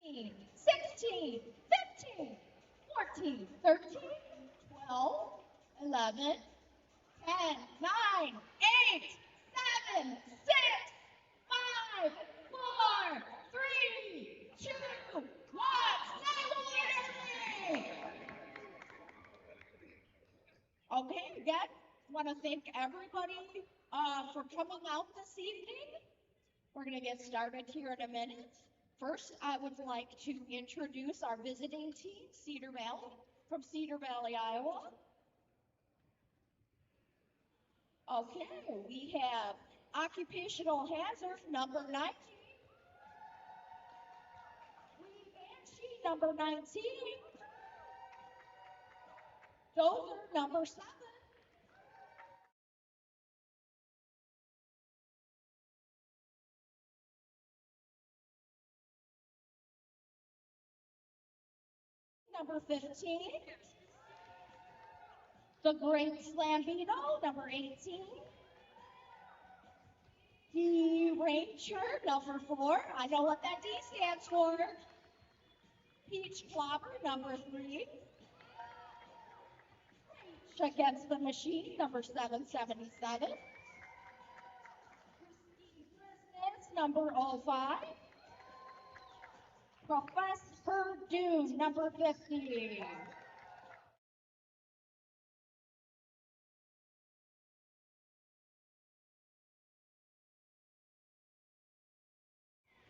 16, 15, 14, 13, 12, 11, 10, 9, 8, 7, 6, 5, 4, 3, 2, 1. Celebrate! Okay, again, want to thank everybody for coming out this evening. We're going to get started here in a minute. First, I would like to introduce our visiting team, Cedar Valley, from Cedar Valley, Iowa. Okay, we have occupational hazard number 19. We Banshee number 19. Dozer number 7. Number 15. The Great Slambino, number 18. The Ranger, number 4. I know what that D stands for. Peach Clobber, number 3. Against the Machine, number 777. Christmas, number 05. Professor Doom, number 50.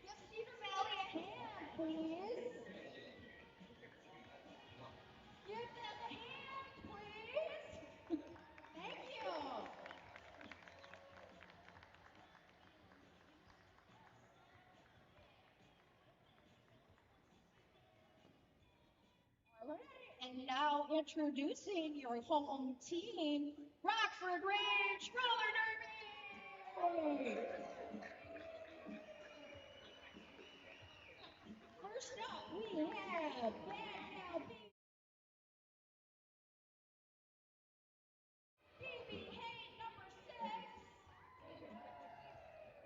Give Cedar Valley a hand, please. Give them a hand, please. Thank you. All right, and now introducing your home team, Rockford Rage Roller Derby. First up, we have Baby Hay, number 6.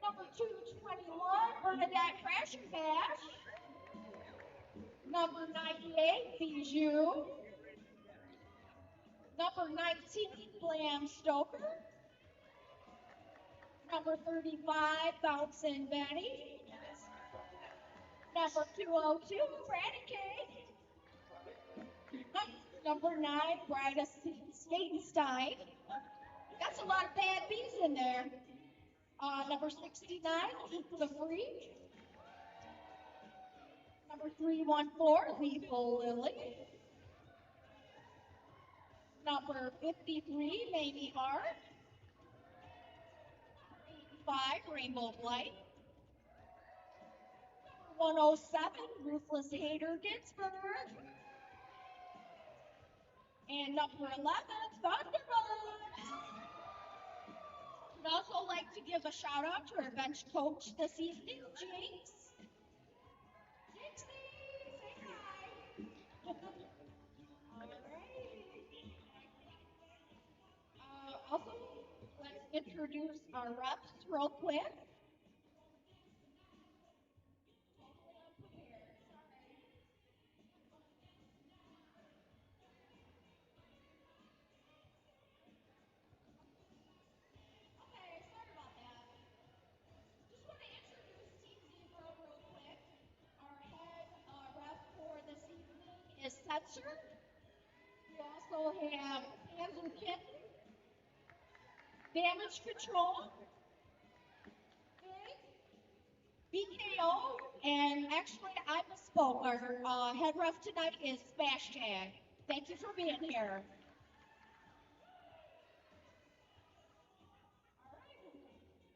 Number 221, Bernadette Crash and Bash. Number 98, Bijou. Number 19, Blam Stoker. Number 35, Bounce and Betty. Number 202, Franny Cake. Number 9, Bryda Skatenstein. That's a lot of bad bees in there. Number 69, The Freak. Number 314, Lethal Lily. Number 53, Mamie Hart. 85, Rainbow Blight. 107, Ruthless Hater Ginsburg. And number 11, Thunderbird. I'd also like to give a shout out to our bench coach this evening, Jinx. Jinxie, say hi. All right. Also, let's introduce our reps real quick. Is Cedar. We also have Panzer Kitten, Damage Control, BKO, and actually I misspoke. Our head ref tonight is Smash Tag. Thank you for being here.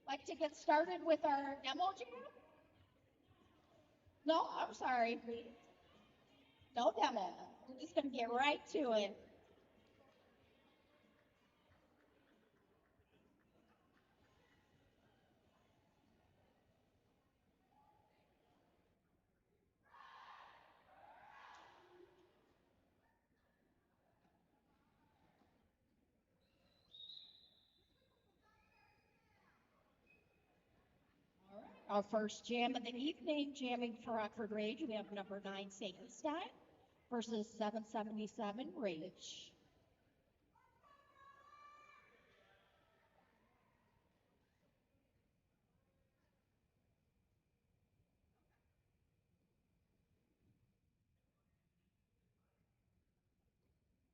Like to get started with our demo jam? No, I'm sorry. No demo. We're just going to get right to it. All right. Our first jam of the evening, jamming for Rockford Rage, we have number 9, Satan Style versus 777 Rage.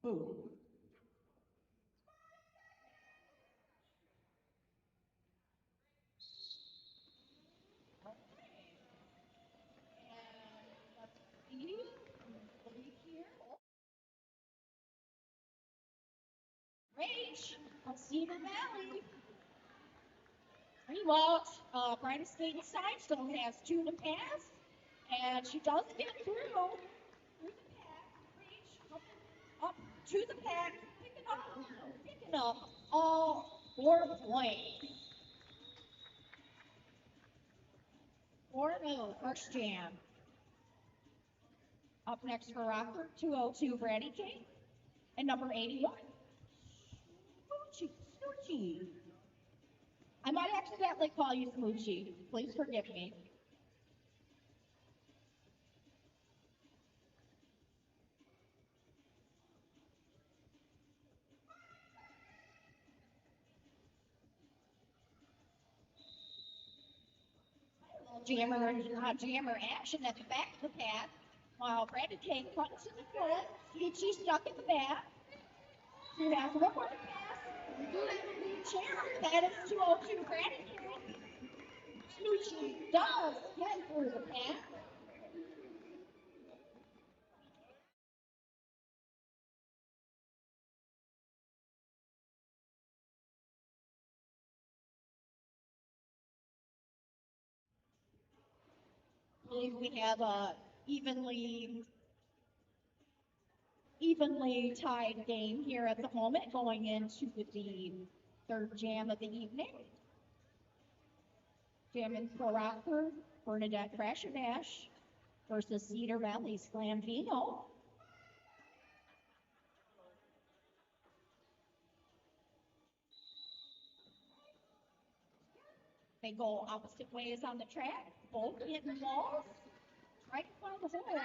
Boom. Rage of Cedar Valley. Meanwhile, Brightest State Side still has 2 to pass, and she does get through the pack. Rage up to the pack, picking up all 4 points. 4-0, first jam. Up next for Rockford, 202 Brady King, and number 81, Smoochie. I might accidentally call you Smoochie. Please forgive me. Jammer action at the back of the pad, while Brandon King cuts in the front. Smoochie stuck in the back. She has one more to pass. Jammer, that is 202 Brandon King. Smoochie does get through the pad. I believe we have a evenly tied game here at the moment going into the third jam of the evening. Jamming for Rockford, Bernadette Crash and Dash versus Cedar Valley Slambino. They go opposite ways on the track, both hitting walls, trying to find the hole.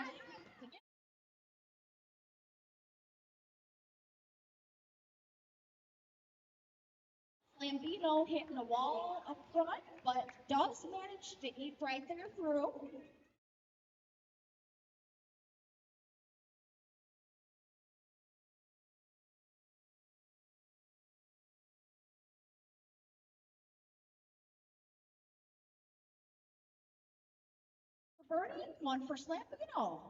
Slambino hitting the wall up front, but does manage to eat right there through. Birdie, 1 for Slambino.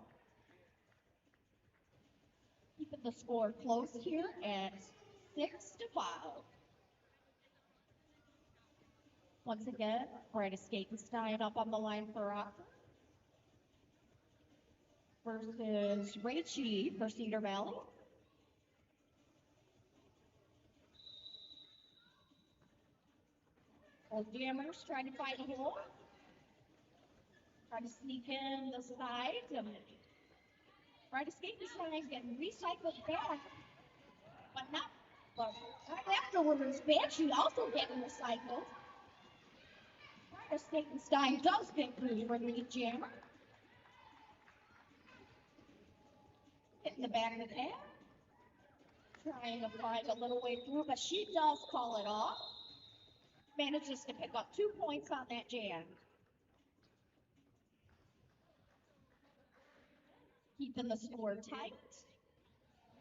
Keeping the score close here at 6-5. Once again, Brightest Skatenstein up on the line for Rockford versus Rachie for Cedar Valley. Old Jammers trying to find a hole. Trying to sneak in the side. Brightest Skatenstein getting recycled back, but not. But right afterwards, Banshee also getting recycled. Brightest Skatenstein does get through for the Jammer. Hitting the back of the head. Trying to find a little way through, but she does call it off. Manages to pick up 2 points on that jam. Keeping the score tight.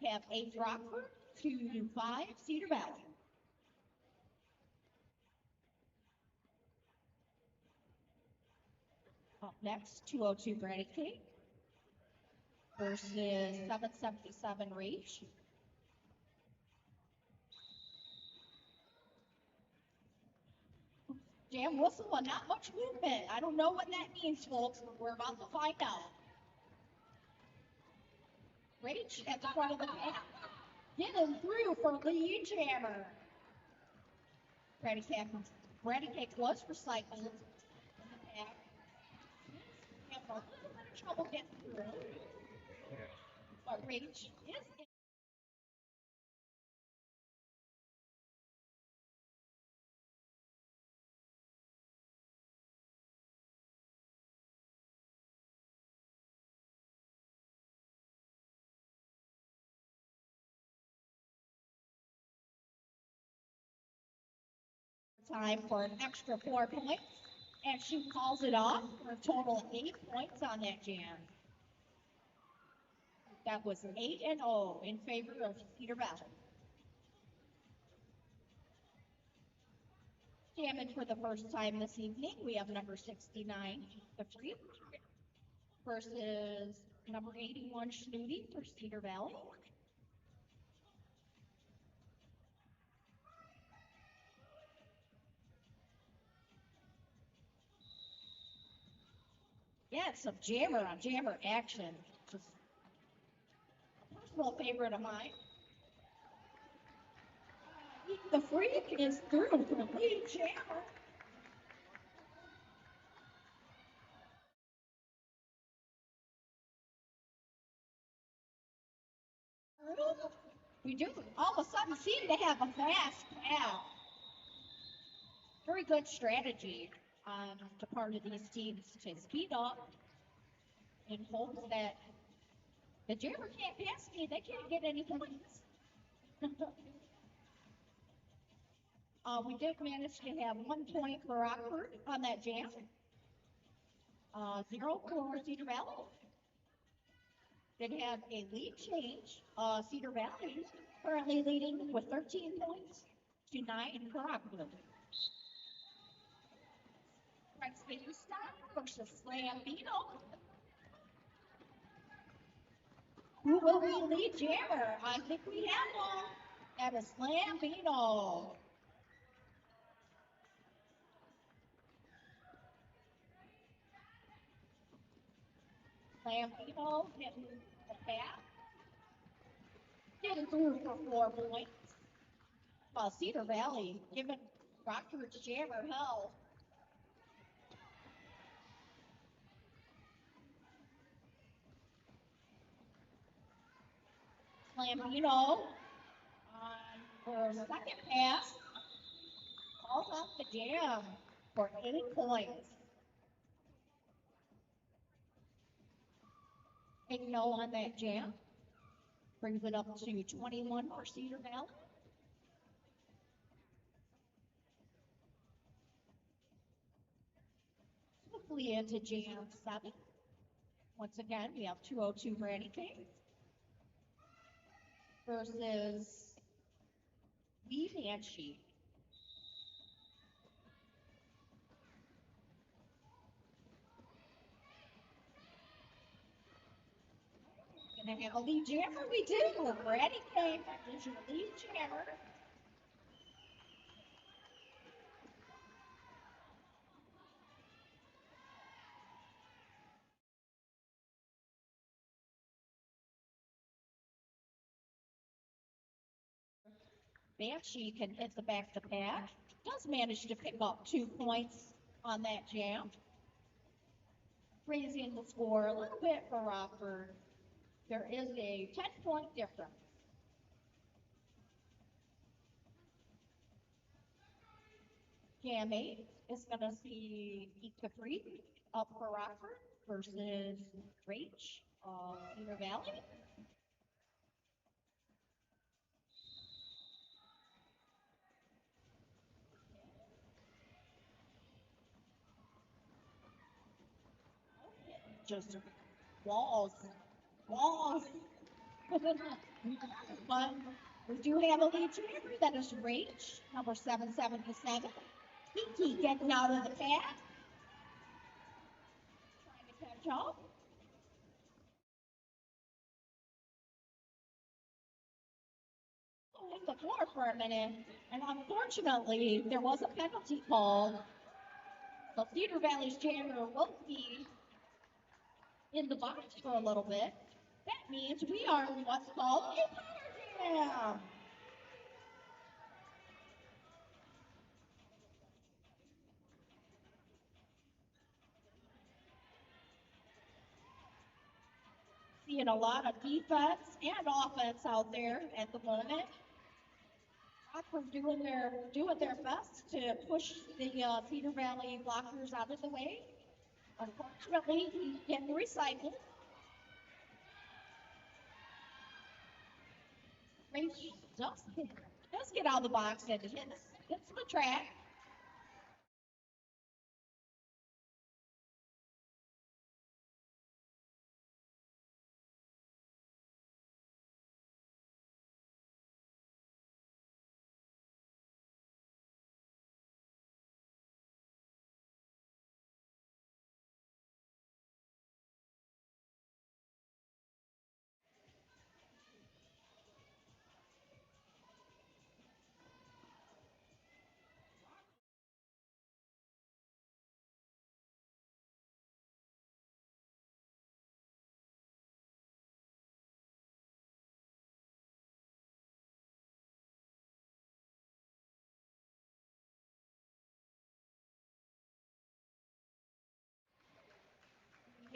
Have 8 Rockford, 2-5 Cedar Valley. Up next, 202 Granite King versus 777 Rage. Jam whistle and not much movement. I don't know what that means, folks, but we're about to find out. Rage at the front of the pack. Getting through for lead Jammer. Granite Cake was recycled in the pack. Having a little bit of trouble getting through. But Rage is time for an extra 4 points, and she calls it off for a total of 8 points on that jam. That was 8-0 in favor of Cedar Valley. Jamming for the first time this evening, we have number 69, the Freak, versus number 81, Snooty for Cedar Valley. Yeah, it's some jammer on jammer action. Just a personal favorite of mine. The Freak is through for the lead jammer. We do all of a sudden seem to have a fast path. Very good strategy on the part of these teams to speed up in hopes that the jammer can't pass me. They can't get any points. We did manage to have 1 point for Rockford on that jam. 0 for Cedar Valley. Did have a lead change. Cedar Valley currently leading with 13 points to 9 for Rockford. Rex Stop versus Slambino. Who will be lead jammer? I think we have one. That is Slambino. Slambino hitting the bat. Getting through for 4 points. While Cedar Valley giving Rockford's jammer hell. Slambino on for second pass. Calls off the jam for 8 points. 8-0 on that jam. Brings it up to 21 for Cedar Valley. Swiftly into jam 7. Once again, we have 202 Brandy King versus Lee Banshee. Gonna have a lead jammer? We do. Brandy King is your lead jammer. Banshee can hit the back-to-back. Does manage to pick up 2 points on that jam. Raising the score a little bit for Rockford. There is a 10-point difference. Jam 8 is going to see Eat the Freak up for Rockford versus Rage of Cedar Valley. Just walls. But we do have a lead jammer that is Rage, number 777. Kiki getting out of the path. Trying to catch up. On the floor for a minute, and unfortunately, there was a penalty call. So Cedar Valley's jammer will be in the box for a little bit. That means we are in what's called a power jam. Seeing a lot of defense and offense out there at the moment. Rockford doing their best to push the Cedar Valley blockers out of the way. Unfortunately, he's getting recycled. Rage does get out of the box and hits the track.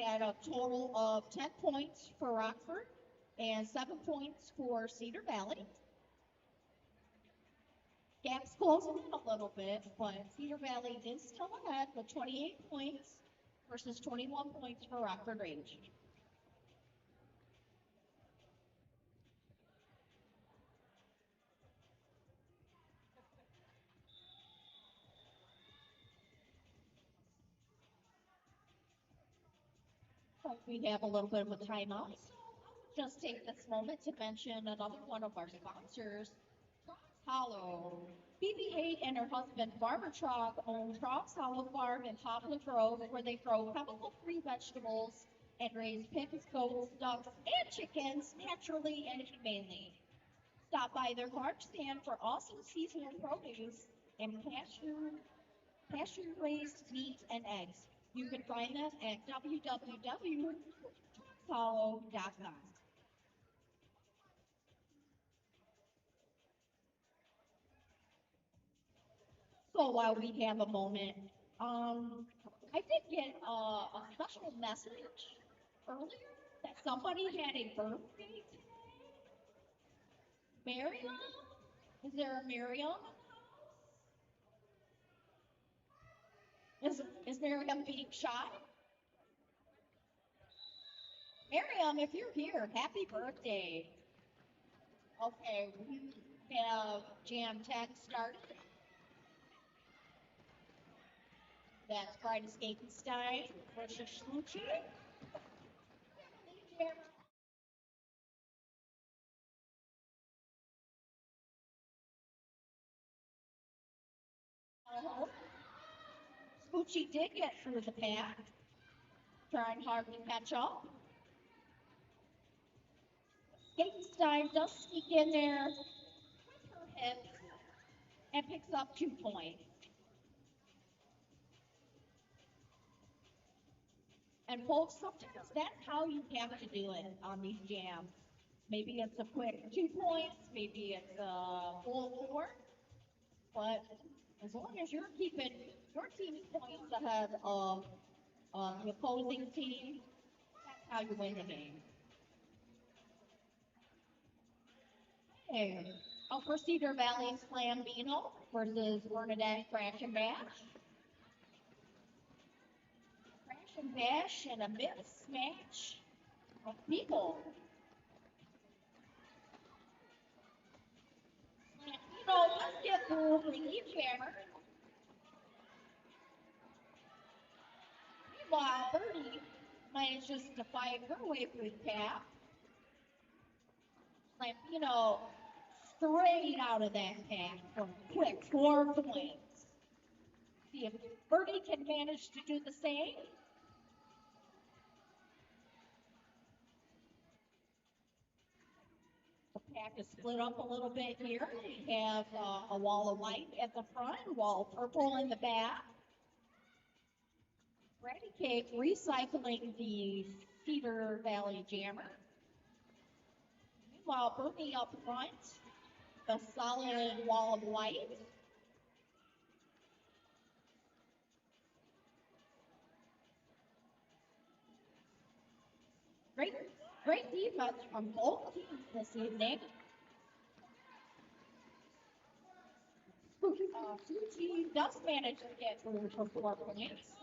had a total of 10 points for Rockford and 7 points for Cedar Valley. Gap's closing in a little bit, but Cedar Valley is still ahead with 28 points versus 21 points for Rockford Rage. We have a little bit of a timeout. So just take this moment to mention another one of our sponsors, Hollow. BB8 and her husband Barbara Trog own Trog's Hollow Farm in Poplar Grove, where they grow chemical-free vegetables and raise pigs, goats, ducks, and chickens naturally and humanely. Stop by their large stand for awesome seasonal produce and pasture-raised meat and eggs. You can find them at www.hollow.com. So while we have a moment, I did get a special message earlier that somebody had a birthday today. Miriam? Is there a Miriam? Is Miriam being shy? Miriam, if you're here, happy birthday. Okay, we have Jam 10 started. That's Pride Skatenstein versus Schluchi. Scoochie did get through the pack, trying hard to catch up. Skatenstein does sneak in there with her hip and picks up 2 points. And folks, sometimes that's how you have to do it on these jams. Maybe it's a quick 2 points, maybe it's a full 4, but as long as you're keeping your team's points ahead of the opposing team, that's how you win the game. Hey, Upper Cedar Valley's Flambino versus Bernadette Crash and Bash. Crash and Bash and a mismatch of people. Let's get through the Eve Jammer. Meanwhile, Birdie manages to fight her way through the pack. Lampino straight out of that pack for a quick 4 points. See if Birdie can manage to do the same. The pack is split up a little bit here. We have a wall of white at the front, a wall of purple in the back. Ratty Cake recycling the Cedar Valley Jammer. Meanwhile, Bernie up front, the solid wall of white. Great defense from both teams this evening. Suchi does manage to get through for 4 points.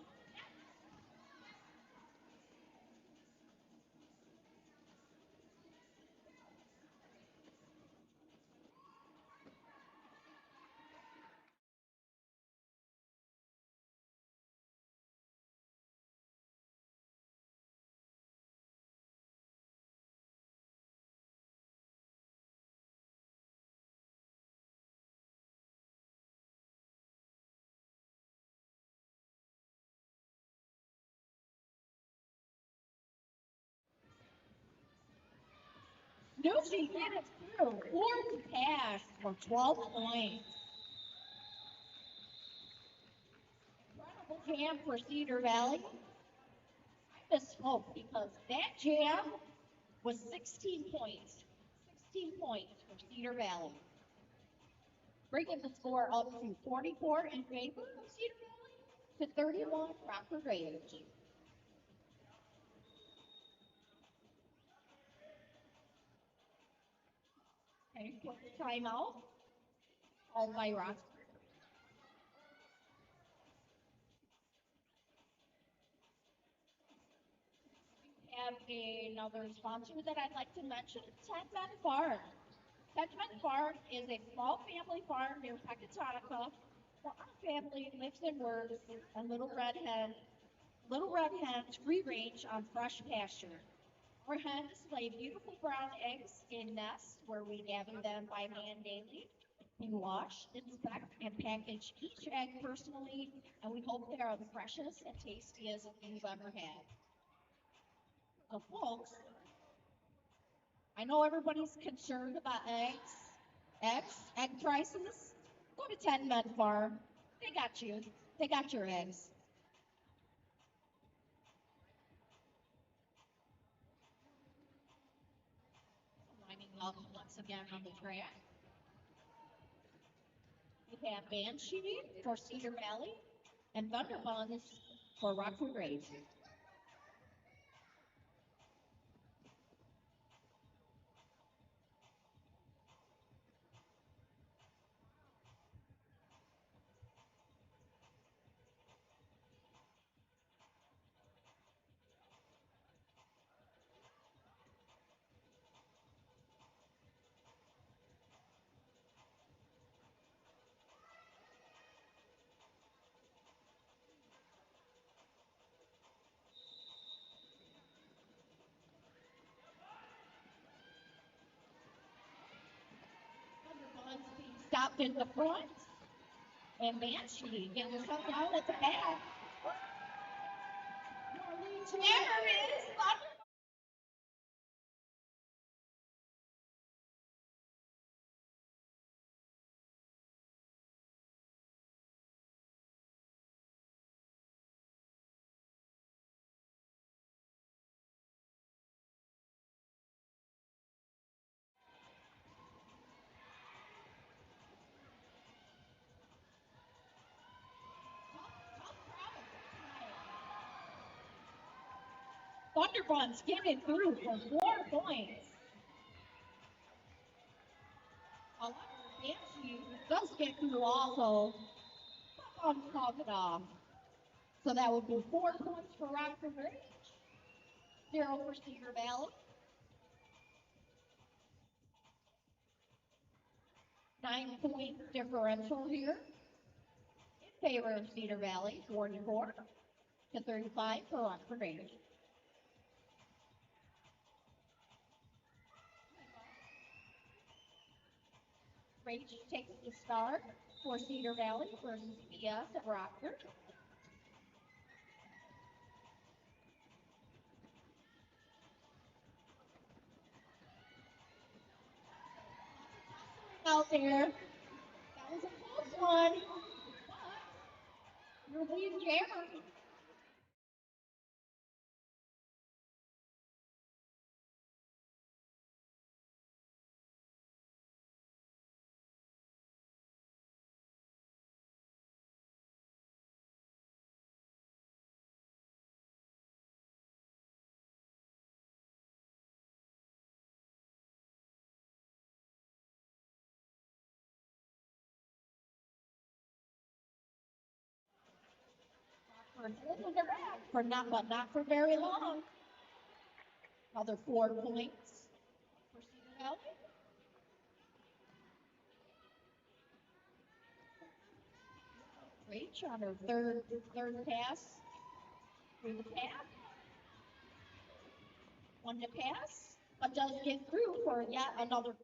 Nucci get it through. Fourth pass for 12 points. Incredible jam for Cedar Valley. I misspoke because that jam was 16 points. 16 points for Cedar Valley. Bringing the score up to 44 in favor of Cedar Valley to 31 Rockford Rage. Okay, quick timeout. All by Rockford. Have another sponsor that I'd like to mention, Tedman Farm. Tedman Farm is a small family farm near Pecatonica where our family lives and works on Little Red Hens free range on fresh pasture. Our hens lay beautiful brown eggs in nests where we gather them by hand daily. We wash, inspect, and package each egg personally, and we hope they are the freshest and tastiest you've ever had. So, folks, I know everybody's concerned about egg prices. Go to 10 Men Farm. They got you. They got your eggs. Lining up once again on the track. We have Banshee for Cedar Valley and Thunderbuns for Rockford Rage. Thunderbuns being stopped in the front, and Banshee getting some down at the back. There is Thunder. Thunderbuns getting through for 4 points. However, Banshee does get through also. Knock it off. So that would be 4 points for Rockford Ridge, 0 for Cedar Valley. 9 point differential here in favor of Cedar Valley, 44 to 35 for Rockford Ridge. Rage takes the start for Cedar Valley versus BS at Rockford. Out there. That was a close one. But your lead jammer. Holding their back for not for very long. Another 4 points for Cedar Valley. Rach on her third pass through the path. One to pass, but does get through for yet another.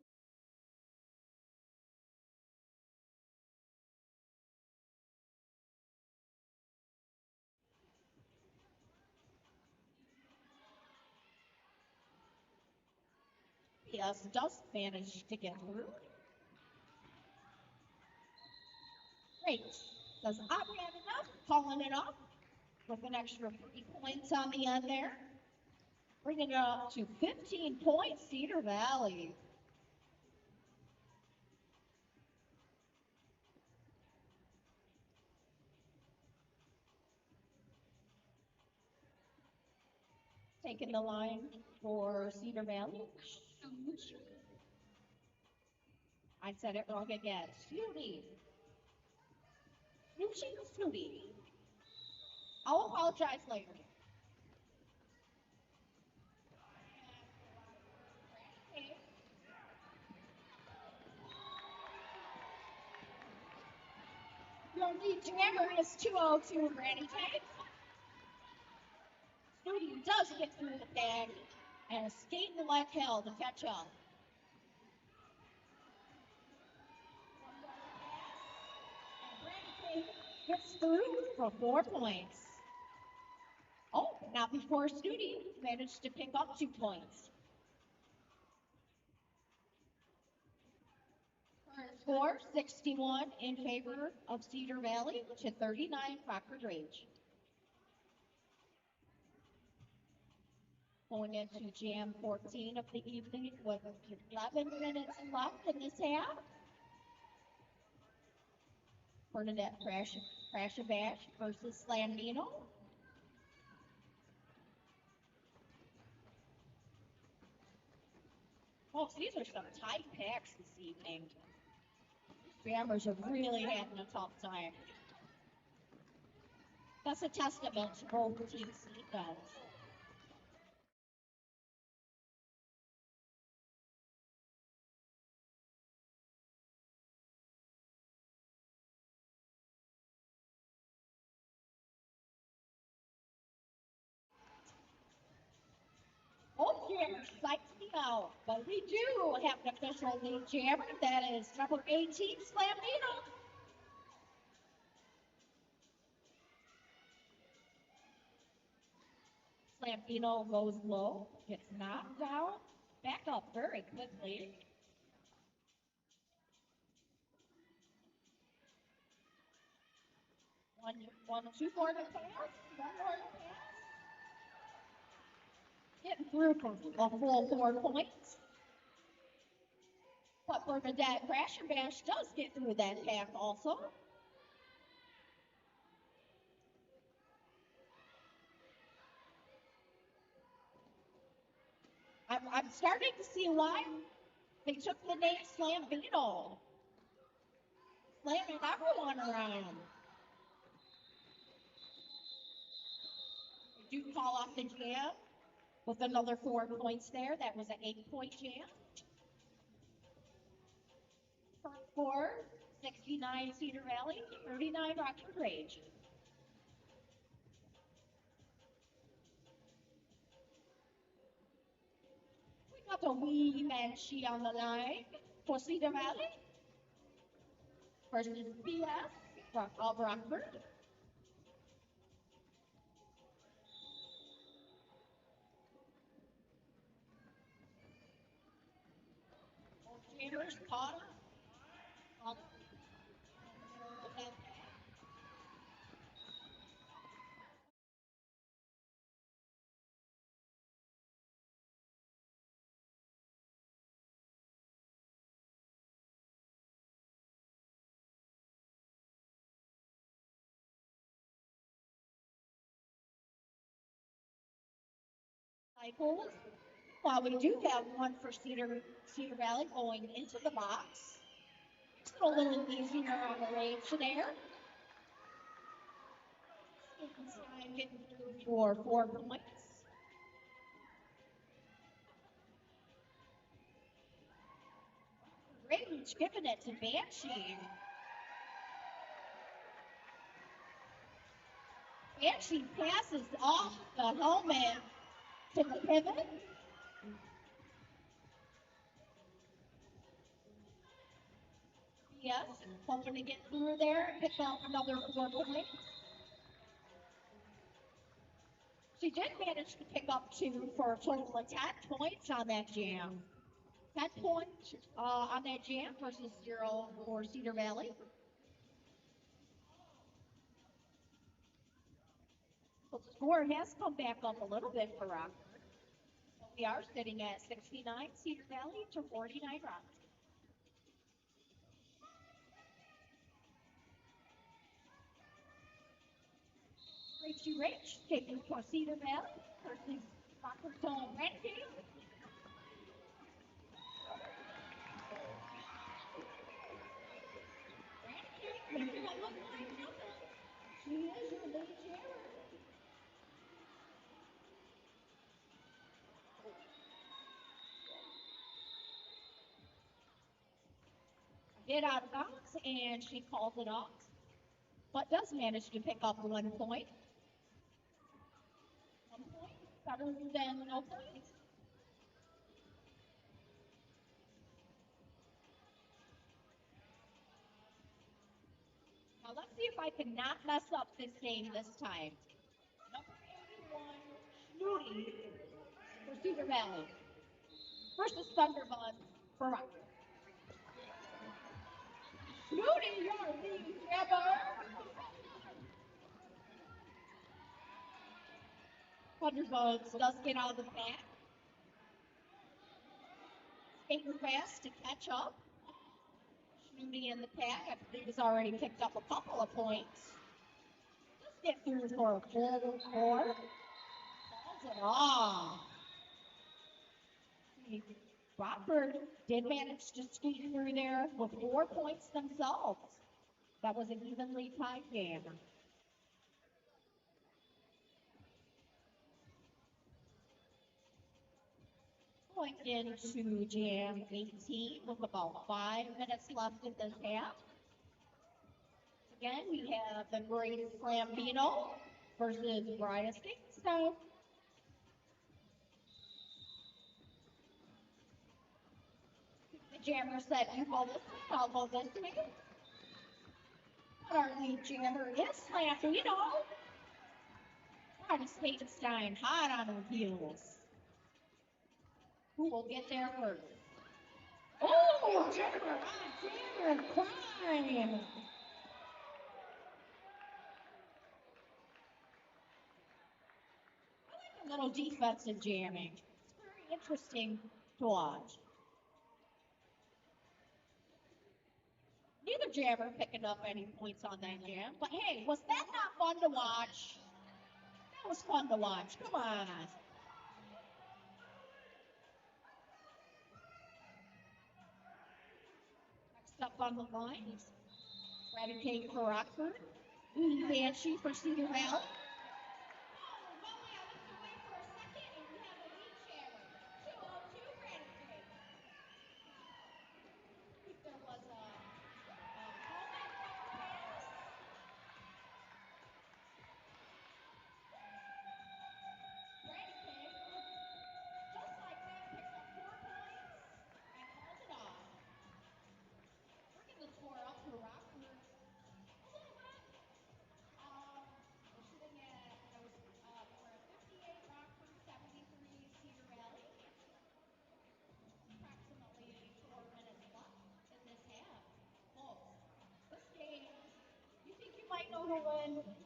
Yes, does manage to get through. Great. Does not have enough, calling it off with an extra 3 points on the end there. Bringing it up to 15 points, Cedar Valley. Taking the line for Cedar Valley. I said it wrong again. Snooty. Snooty. I'll apologize later. Your lead jammer is 202 Granny Tank. Snooty does get through the bag and is skating like hell to catch up. And Granny Tank gets through for 4 points. Oh, not before Snooty managed to pick up 2 points. Current score 61 in favor of Cedar Valley to 39 Rockford Rage. Going into Jam 14 of the evening with 11 minutes left in this half. Bernadette Crash and Bash versus Slamino. Folks, these are some tight packs this evening. Jammers are really having a tough time. That's a testament to both teams' defense. Both jammers psyched me out, but we do have an official lead jammer. That is number 18, Slamino. Slamino goes low, gets knocked down, back up very quickly. Two more to pass. One more to pass. Getting through for a full 4 points. But Bernadette Crash and Bash does get through that pack also. I'm starting to see why they took the name Slambino. Slamming everyone around. They do call off the jam with another 4 points there. That was an 8-point jam. First score, 69 Cedar Valley, 39 Rockford Rage. We got the wee Banshee on the line for Cedar Valley versus BS of Rockford. Jammers caught on cycles. While we do have one for Cedar Valley going into the box. It's a little easier on the range there. Stein getting through for 4 points. Rage giving it to Banshee. Banshee passes off the helmet to the pivot. Yes, hoping to get through there and pick up another 4 points. She did manage to pick up 2 for a total of 10 points on that jam. 10 points on that jam versus 0 for Cedar Valley. So the score has come back up a little bit for Rockford. We are sitting at 69 Cedar Valley to 49 Rockford. Rage taking for Cedar Valley versus Rockford's own Renegade. She is your lead jammer. Get out of bounds, and she calls it off, but does manage to pick up 1 point. 1 point, better than no points. Now let's see if I can not mess up this game this time. Number 81, Snooty for Cedar Valley versus Thunderbug for Rockford. Snooty, your lead jabber. Thunderbugs does get out of the pack. Skating fast to catch up. Snooty in the pack, I believe, has already picked up a couple of points. Let's get through for a full four. Calls it off. Rockford did manage to squeak through there with 4 points themselves. That was an evenly tied game. Going into Jam 18 with about 5 minutes left in the half. Again, we have the Great Flambino versus Brian St. The jammer said, you go this way, I'll go this way. But our lead jammer is Flambino. Brian St. hot on her heels. Who will get there first? Oh, jammer, crime. A little defensive jamming. It's very interesting to watch. Neither jammer picking up any points on that jam. But hey, was that not fun to watch? That was fun to watch. Come on. Next up on the line is Eradicate for Rockford. Banshee for Cedar Valley.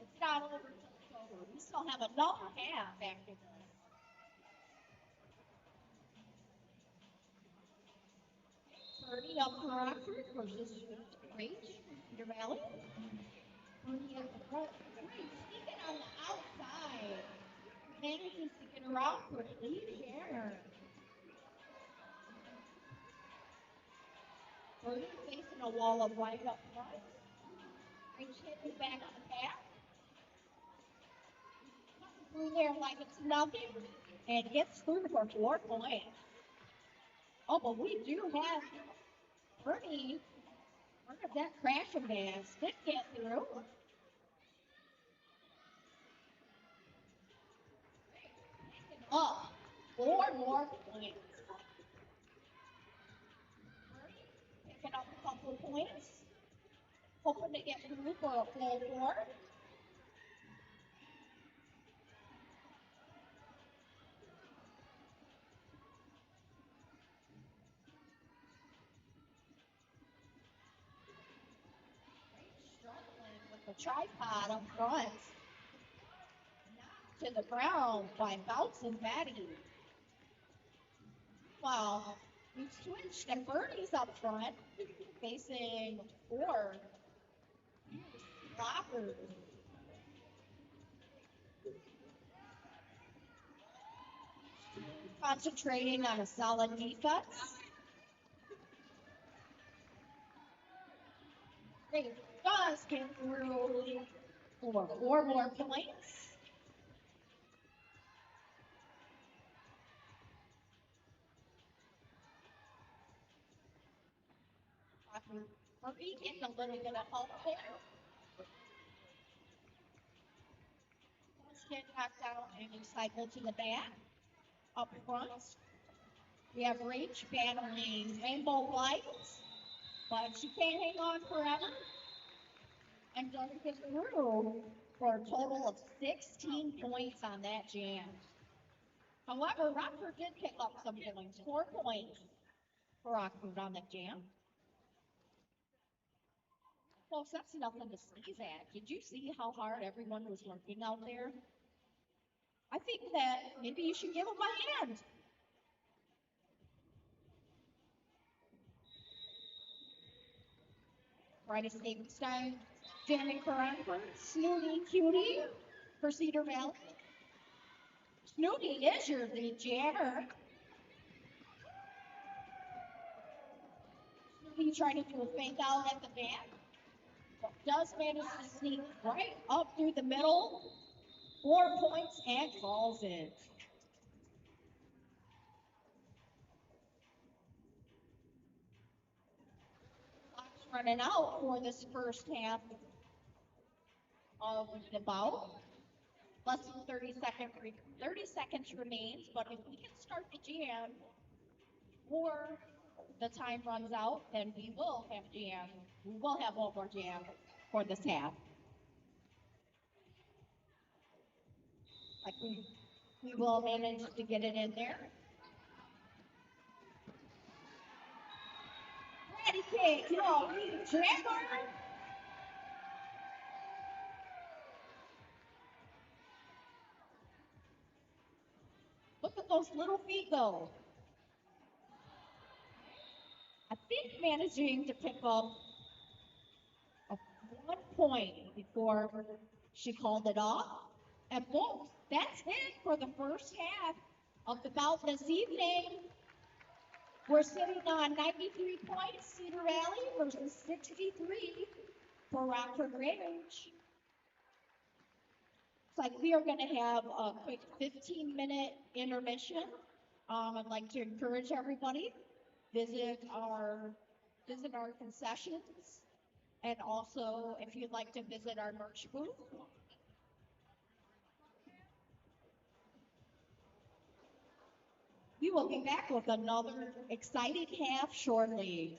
It's not over till it's over. We still have another half after this. Birdie up for Rockford versus Rage, Cedar Valley. Birdie at the front. Rage sneaking on the outside. Manages to get around for the lead jammer. Birdie facing a wall of white up front. Rage hitting back on the pack. Through there like it's nothing and gets through for 4 points. Oh, but we do have Birdie. Where did that crash of gas? Did get through. Up. 4 more points. Birdie picking up a couple of points. Hoping to get through for a full 4. Struggling with the tripod up front. Knocked to the ground by Bouts and Batty. Well, we switched and Birdie's up front, facing 4 blockers. Concentrating on a solid defense. Great. Gun does get through for 4 more points. Murray getting a little bit of help there. Let's get knocked out and cycle to the back. Up front, we have Rach battling Rainbow Lights, but she can't hang on forever and doesn't get through for a total of 16 points on that jam. However, Rockford did pick up some points, 4 points for Rockford on the jam. Folks, that's nothing to sneeze at. Did you see how hard everyone was working out there? I think that maybe you should give them a hand. Try to stay jamming for Rockford. Snooty Cutie for Cedar Valley. Snooty is your lead jammer. Snooty trying to do a fake out at the back. But does manage to sneak right up through the middle. 4 points and calls it. Clock's running out for this first half of the bout. Less than 30 seconds remains, but if we can start the jam before the time runs out, then we will have jam. We will have one more jam for this half. Like we will manage to get it in there. Ready, kick, yo, jammer. Look at those little feet go. I think managing to pick up a 1 point before she called it off. And boom, that's it for the first half of the bout this evening. We're sitting on 93 points, Cedar Valley versus 63 for Rockford Rage. It's like we are going to have a quick 15-minute intermission. I'd like to encourage everybody visit our concessions, and also if you'd like to visit our merch booth. We will be back with another exciting half shortly.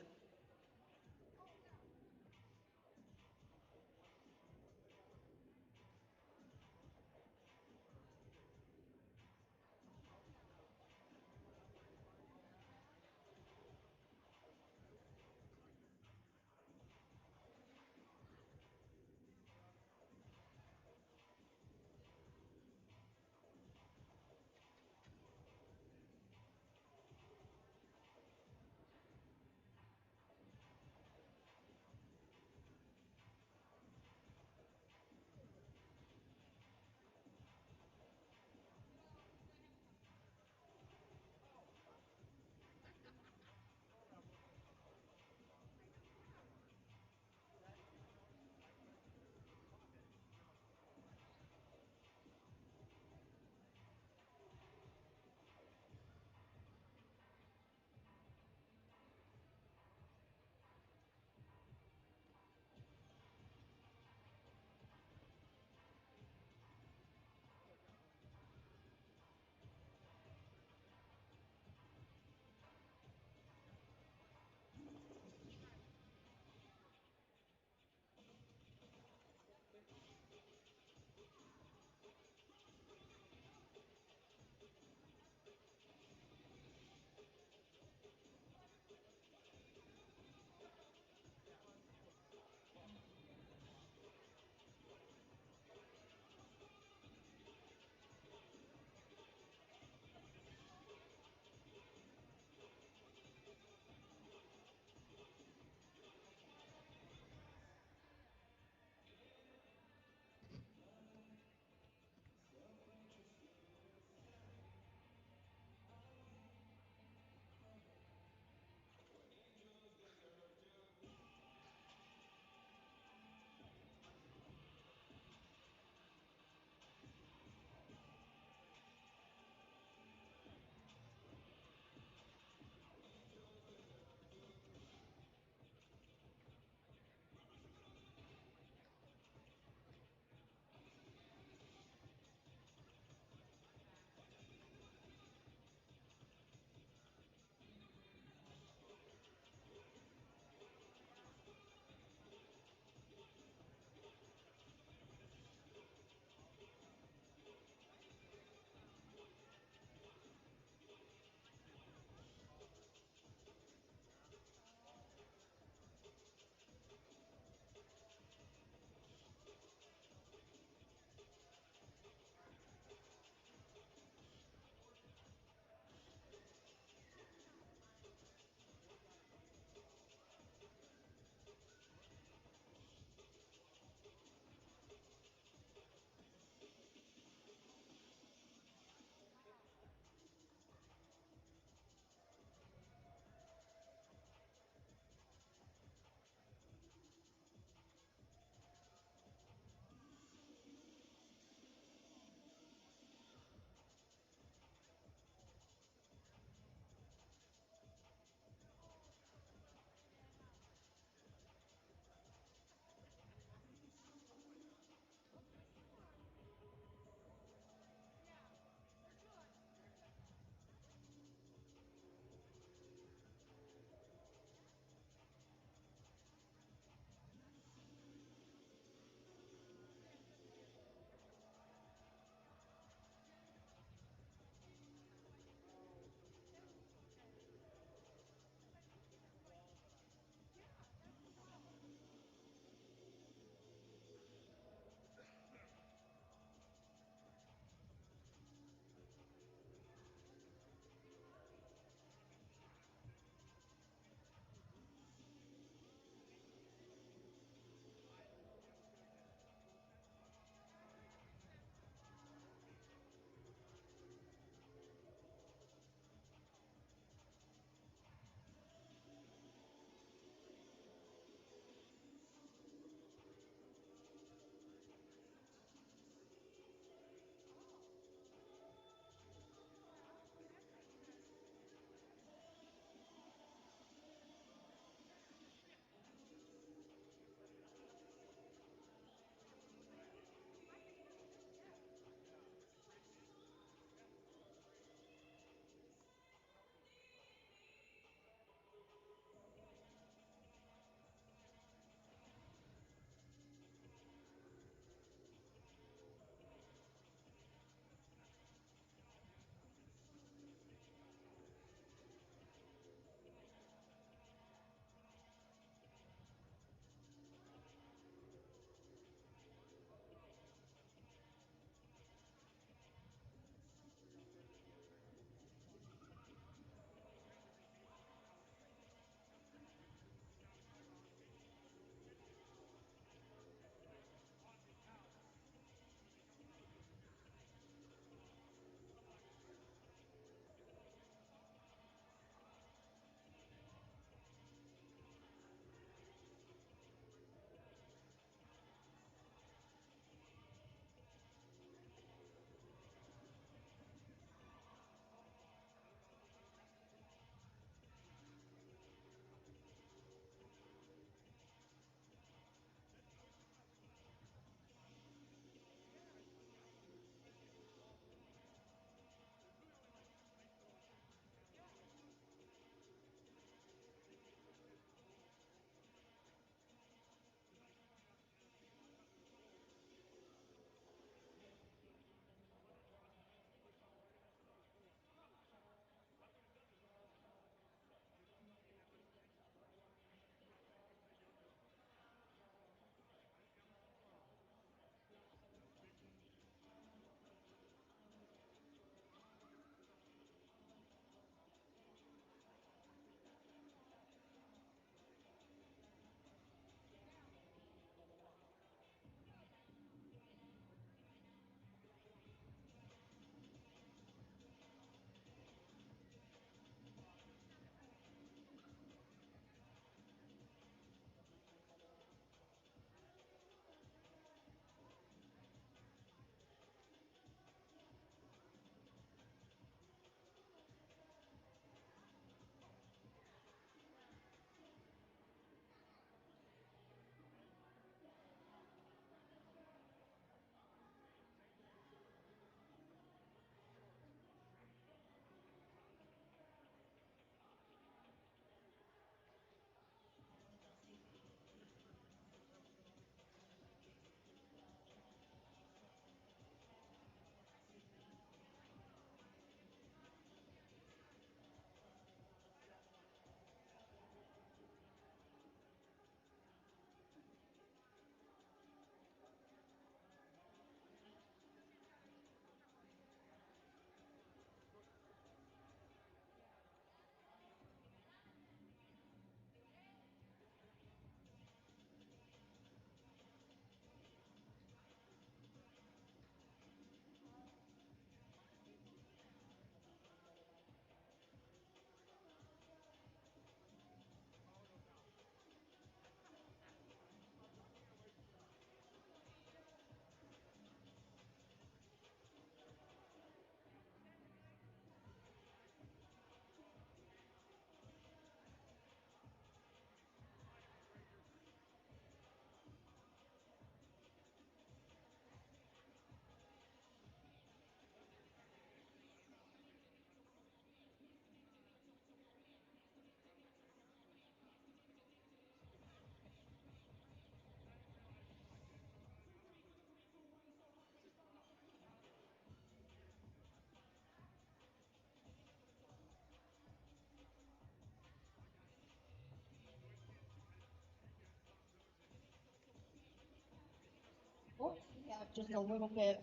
just a little bit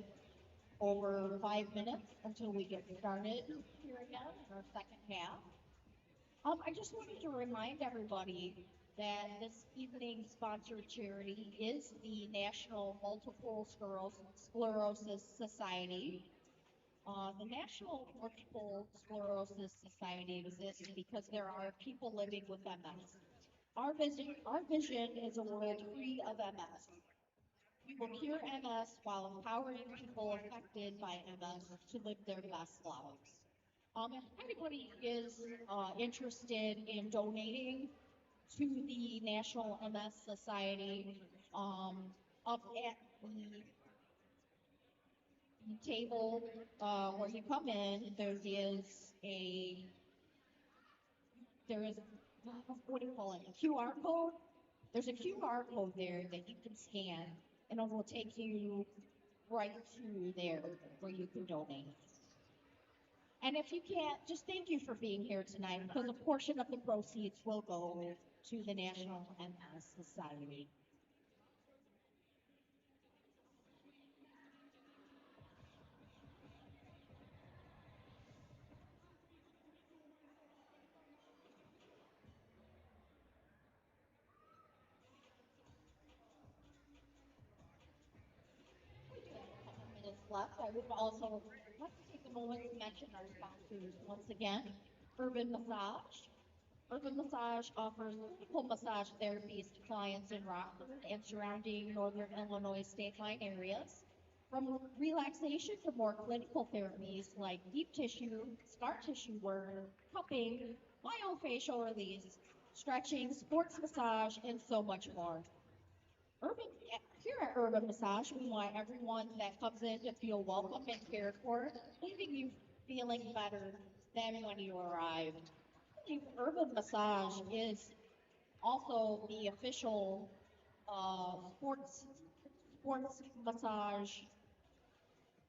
over 5 minutes until we get started here again in our second half. I just wanted to remind everybody that this evening's sponsored charity is the National Multiple Sclerosis Society. The National Multiple Sclerosis Society exists because there are people living with MS. Our vision is a world free of MS. We will cure MS while empowering people affected by MS to live their best lives. If anybody is interested in donating to the National MS Society, up at the table where you come in, there is what do you call it? A QR code. There's a QR code there that you can scan, and it will take you right to there where you can donate. And if you can't, just thank you for being here tonight because a portion of the proceeds will go to the National MS Society. We do have a couple minutes left. I would also like to take a moment to mention our sponsors once again. Urban Massage. Urban Massage offers clinical massage therapies to clients in Rockford and surrounding northern Illinois state line areas. From relaxation to more clinical therapies like deep tissue, scar tissue work, cupping, myofascial release, stretching, sports massage, and so much more. Urban Here at Urban Massage, we want everyone that comes in to feel welcome and cared for, leaving you feeling better than when you arrived. Urban Massage is also the official sports massage.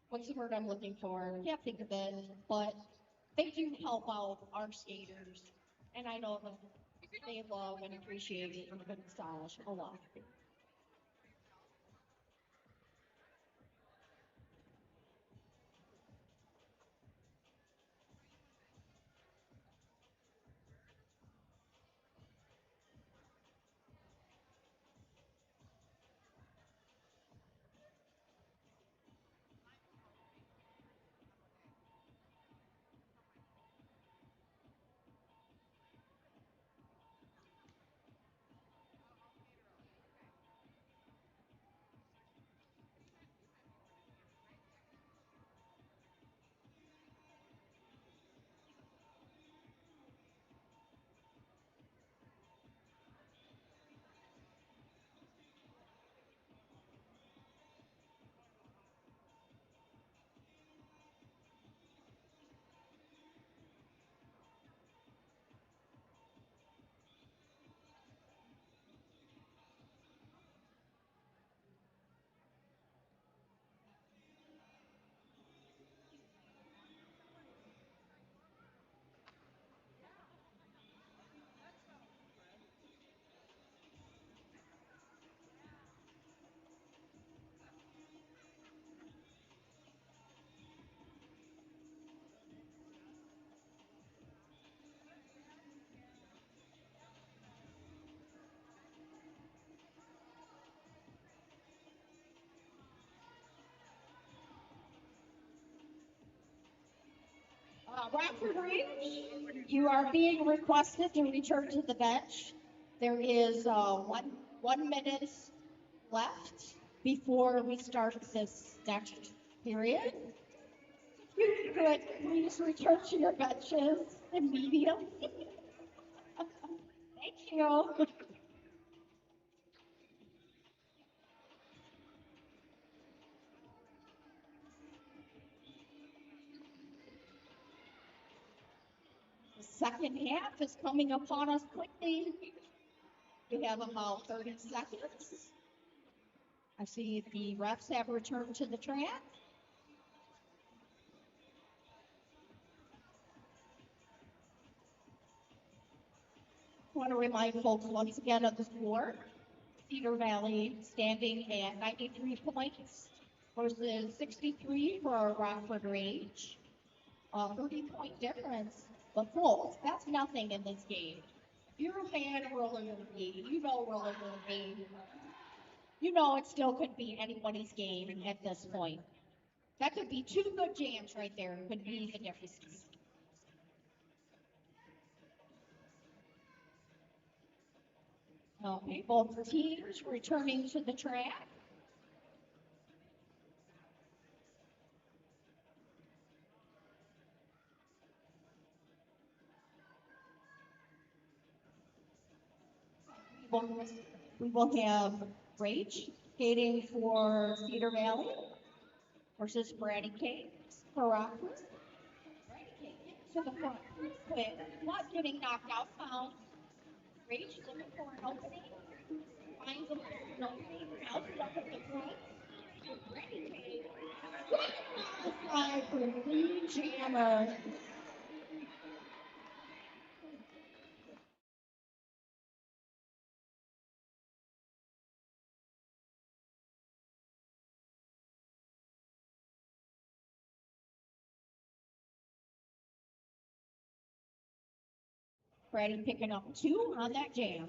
What's the word I'm looking for? Can't think of it, but they do help out our skaters, and I know that they love and appreciate urban massage a lot. Rockford Rage, you are being requested to return to the bench. There is 1 minute left before we start this next period. If you could please return to your benches immediately. Thank you. The second half is coming upon us quickly. We have about 30 seconds. I see the refs have returned to the track. I want to remind folks once again of the score. Cedar Valley standing at 93 points, versus 63 for Rockford Rage. 30-point difference. But folks, that's nothing in this game. If you're a fan of roller derby, you know roller derby. You know it still could be anybody's game at this point. That could be two good jams right there. Could be the difference. Okay, both teams returning to the track. We will have Rach skating for Cedar Valley versus Brady Cake for Rockford. Brady Cake to the front quick, not getting knocked out, found. Rach looking for an opening, finds an opening, now stuck at the front. Brady Cake, the side for the jammer. Brady picking up two on that jam.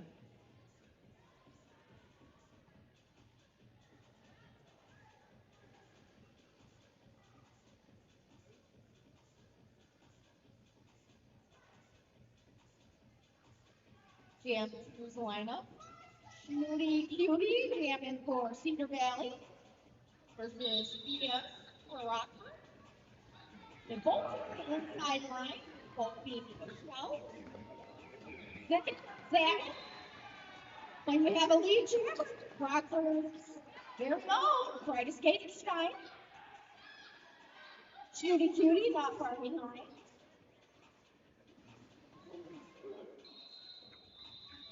Jam through the lineup. Cutie jamming for Cedar Valley versus BS for Rockford. They both are inside line, both being pushed out. Second, Zach. When we have a lead jam, Rockford. There we go. Try to skate this time. Cutie, not far behind.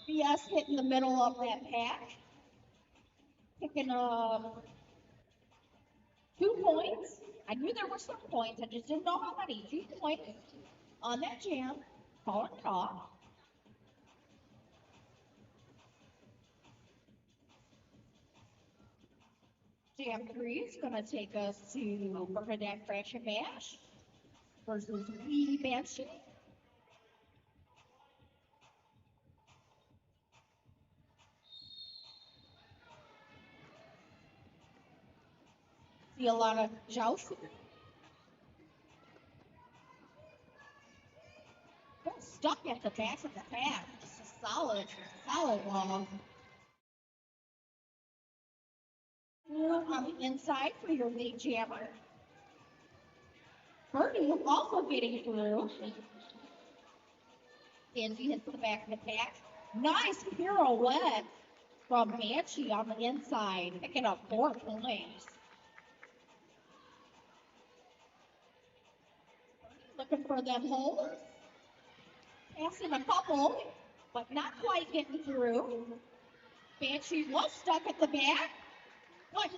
BS hitting the middle of that pack. Picking up 2 points. I knew there were some points. I just didn't know how many. 2 points on that jam. Calling top. Jam 3 is going to take us to Bernadette Crash and Bash versus Wee Banshee. See a lot of jousting. Stuck at the back of the pack. Just a solid wall. On the inside for your lead jammer. Birdie also getting through. Angie hits the back of the pack. Nice pirouette from Banshee on the inside, picking up 4 points. Looking for them holes. Passing a couple, but not quite getting through. Banshee was stuck at the back, but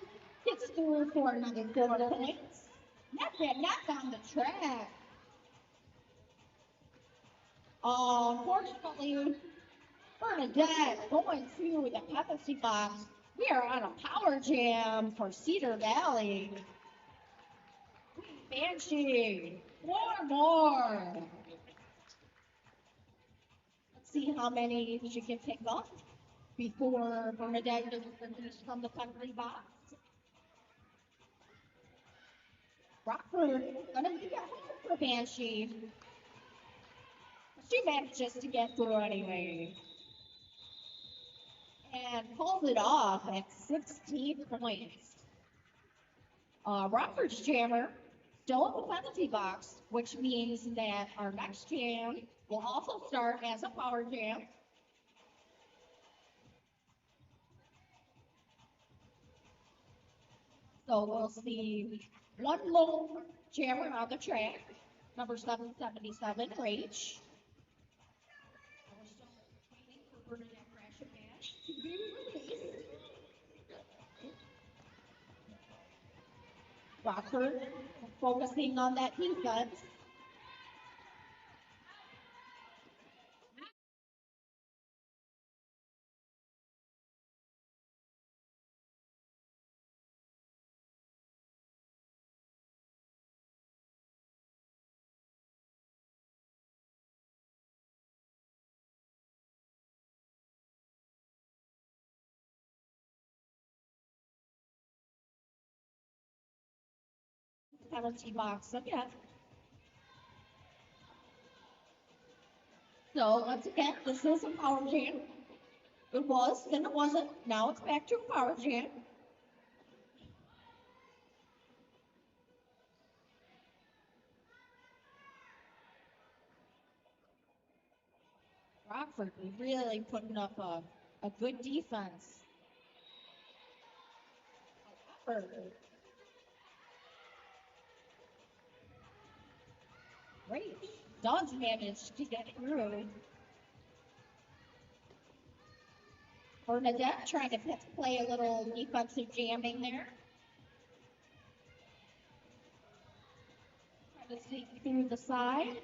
gets through for another 4 points. Not on the track. Unfortunately, Bernadette going to the penalty box. We are on a power jam for Cedar Valley. Banshee, 4 more. Let's see how many she can pick up before Bernadette is released from the penalty box. Rockford gonna be a home for Banshee. She manages to get through anyway. And pulls it off at 16 points. Rockford's jammer still in the penalty box, which means that our next jam will also start as a power jam. So we'll see one lone jammer on the track, number 777, Rage. We're still waiting for Bernadette Crash and Bash to be released. Rockford focusing on that defense. penalty box again. So once again, this is a power jam. It was, then it wasn't. Now it's back to a power jam. Rockford really putting up a good defense. Rockford. Great. Dogs managed to get through. Bernadette trying to play a little defensive jamming there. Trying to sneak through the side.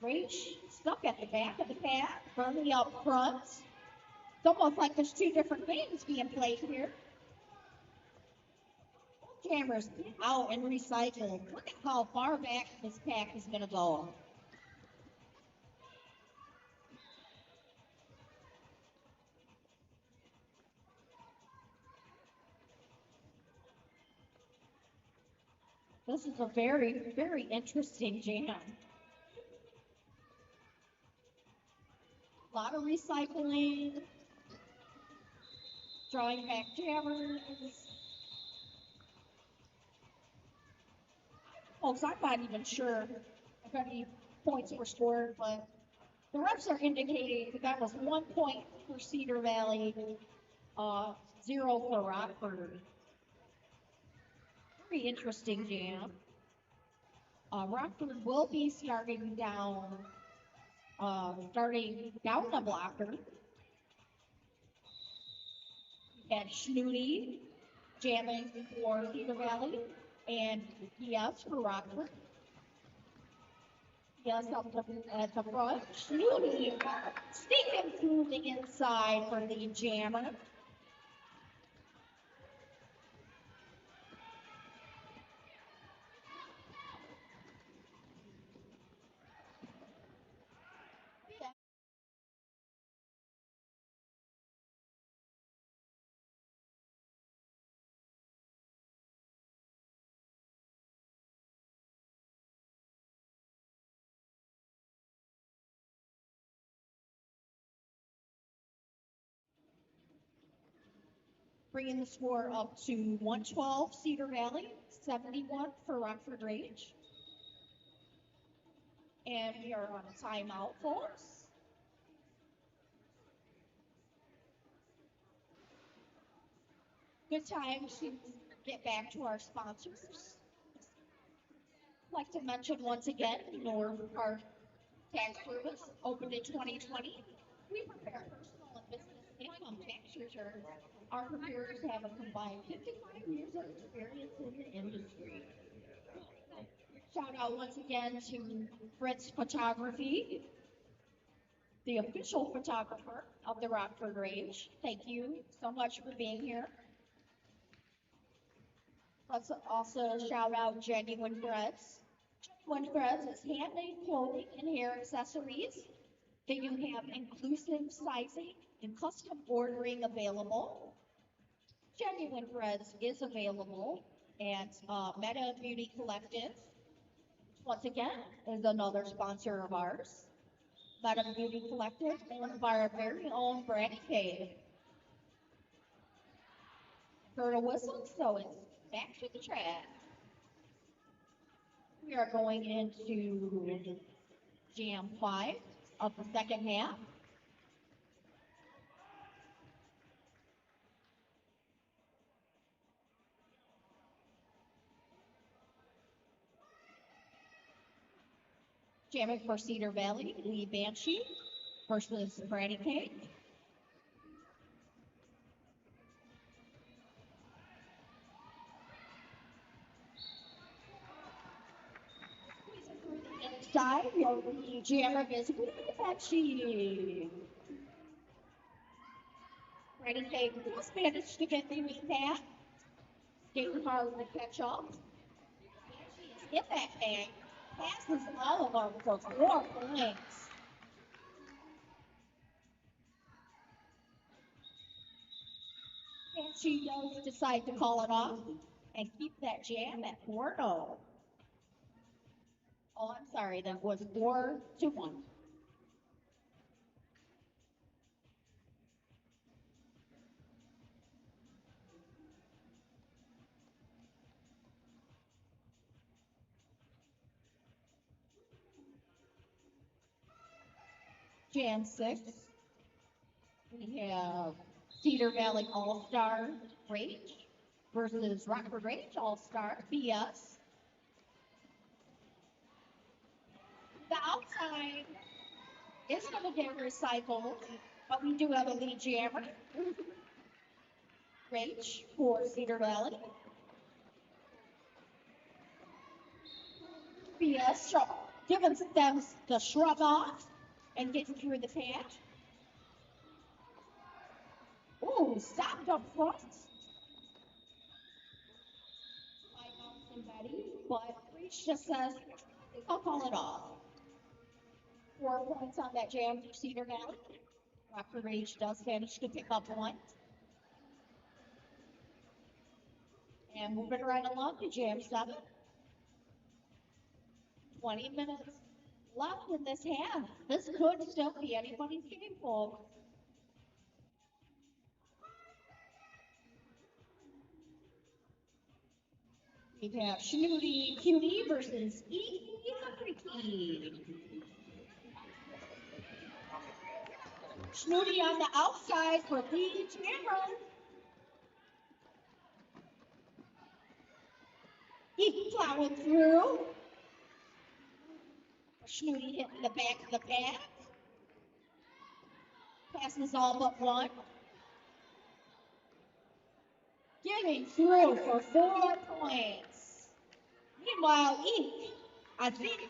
Rage stuck at the back of the pack. Bernie up front. It's almost like there's two different games being played here. Jammers out and recycled. Look at how far back this pack is going to go. This is a very, very interesting jam. A lot of recycling, drawing back jammers. Folks, I'm not even sure if any points were scored, but the refs are indicating that was 1 point for Cedar Valley, 0 for Rockford. Very interesting jam. Rockford will be starting down a blocker. We had Schnooty jamming for Cedar Valley and yes for Rockford. Yes, up at the front. Schnooty sneaking through the inside for the jammer. Bringing the score up to 112 Cedar Valley, 71 for Rockford Rage. And we are on a timeout, folks. Good time to get back to our sponsors. I'd like to mention once again, our tax service opened in 2020. We prepare personal and business income tax returns. Our preparers have a combined 55 years of experience in the industry. Shout out once again to Fritz Photography, the official photographer of the Rockford Rage. Thank you so much for being here. Let's also shout out Genuine Threads. Genuine Threads is handmade clothing and hair accessories. They do have inclusive sizing and custom ordering available. Genuine Threads is available at Meta Beauty Collective. Once again, is another sponsor of ours. Meta Beauty Collective, owned by our very own Brandy Cave. Heard a whistle, so it's back to the track. We are going into Jam 5 of the second half. Jamming for Cedar Valley, Lee Banshee versus Brandy Cake. Inside, the jammer is Lee Banshee. Brandy Cake just managed to get through the path. Skating hard to catch up. Banshee has hit that bag. Passes all of them for 4 points. And she does decide to call it off and keep that jam at 4-0. Oh, I'm sorry, that was 4-1. Jam 6, we have Cedar Valley All-Star Rage versus Rockford Rage All-Star BS. The outside is going to get recycled, but we do have a lead jammer. Rage for Cedar Valley. BS giving them the shrug off and getting through the patch. Ooh, stopped up front. By Bouncing Betty, but Reach just says, I'll call it off. 4 points on that jam for Cedar Valley. Rockford Rage does manage to pick up 1. And moving right along to jam 7. 20 minutes left in this half. This could still be anybody's game, folks. We have Snooty Cutie versus Freaky. Snooty on the outside for the jammer. Plowing through. Snooty hitting the back of the pack. Passes all but 1. Getting through for 4 points. Meanwhile, I think,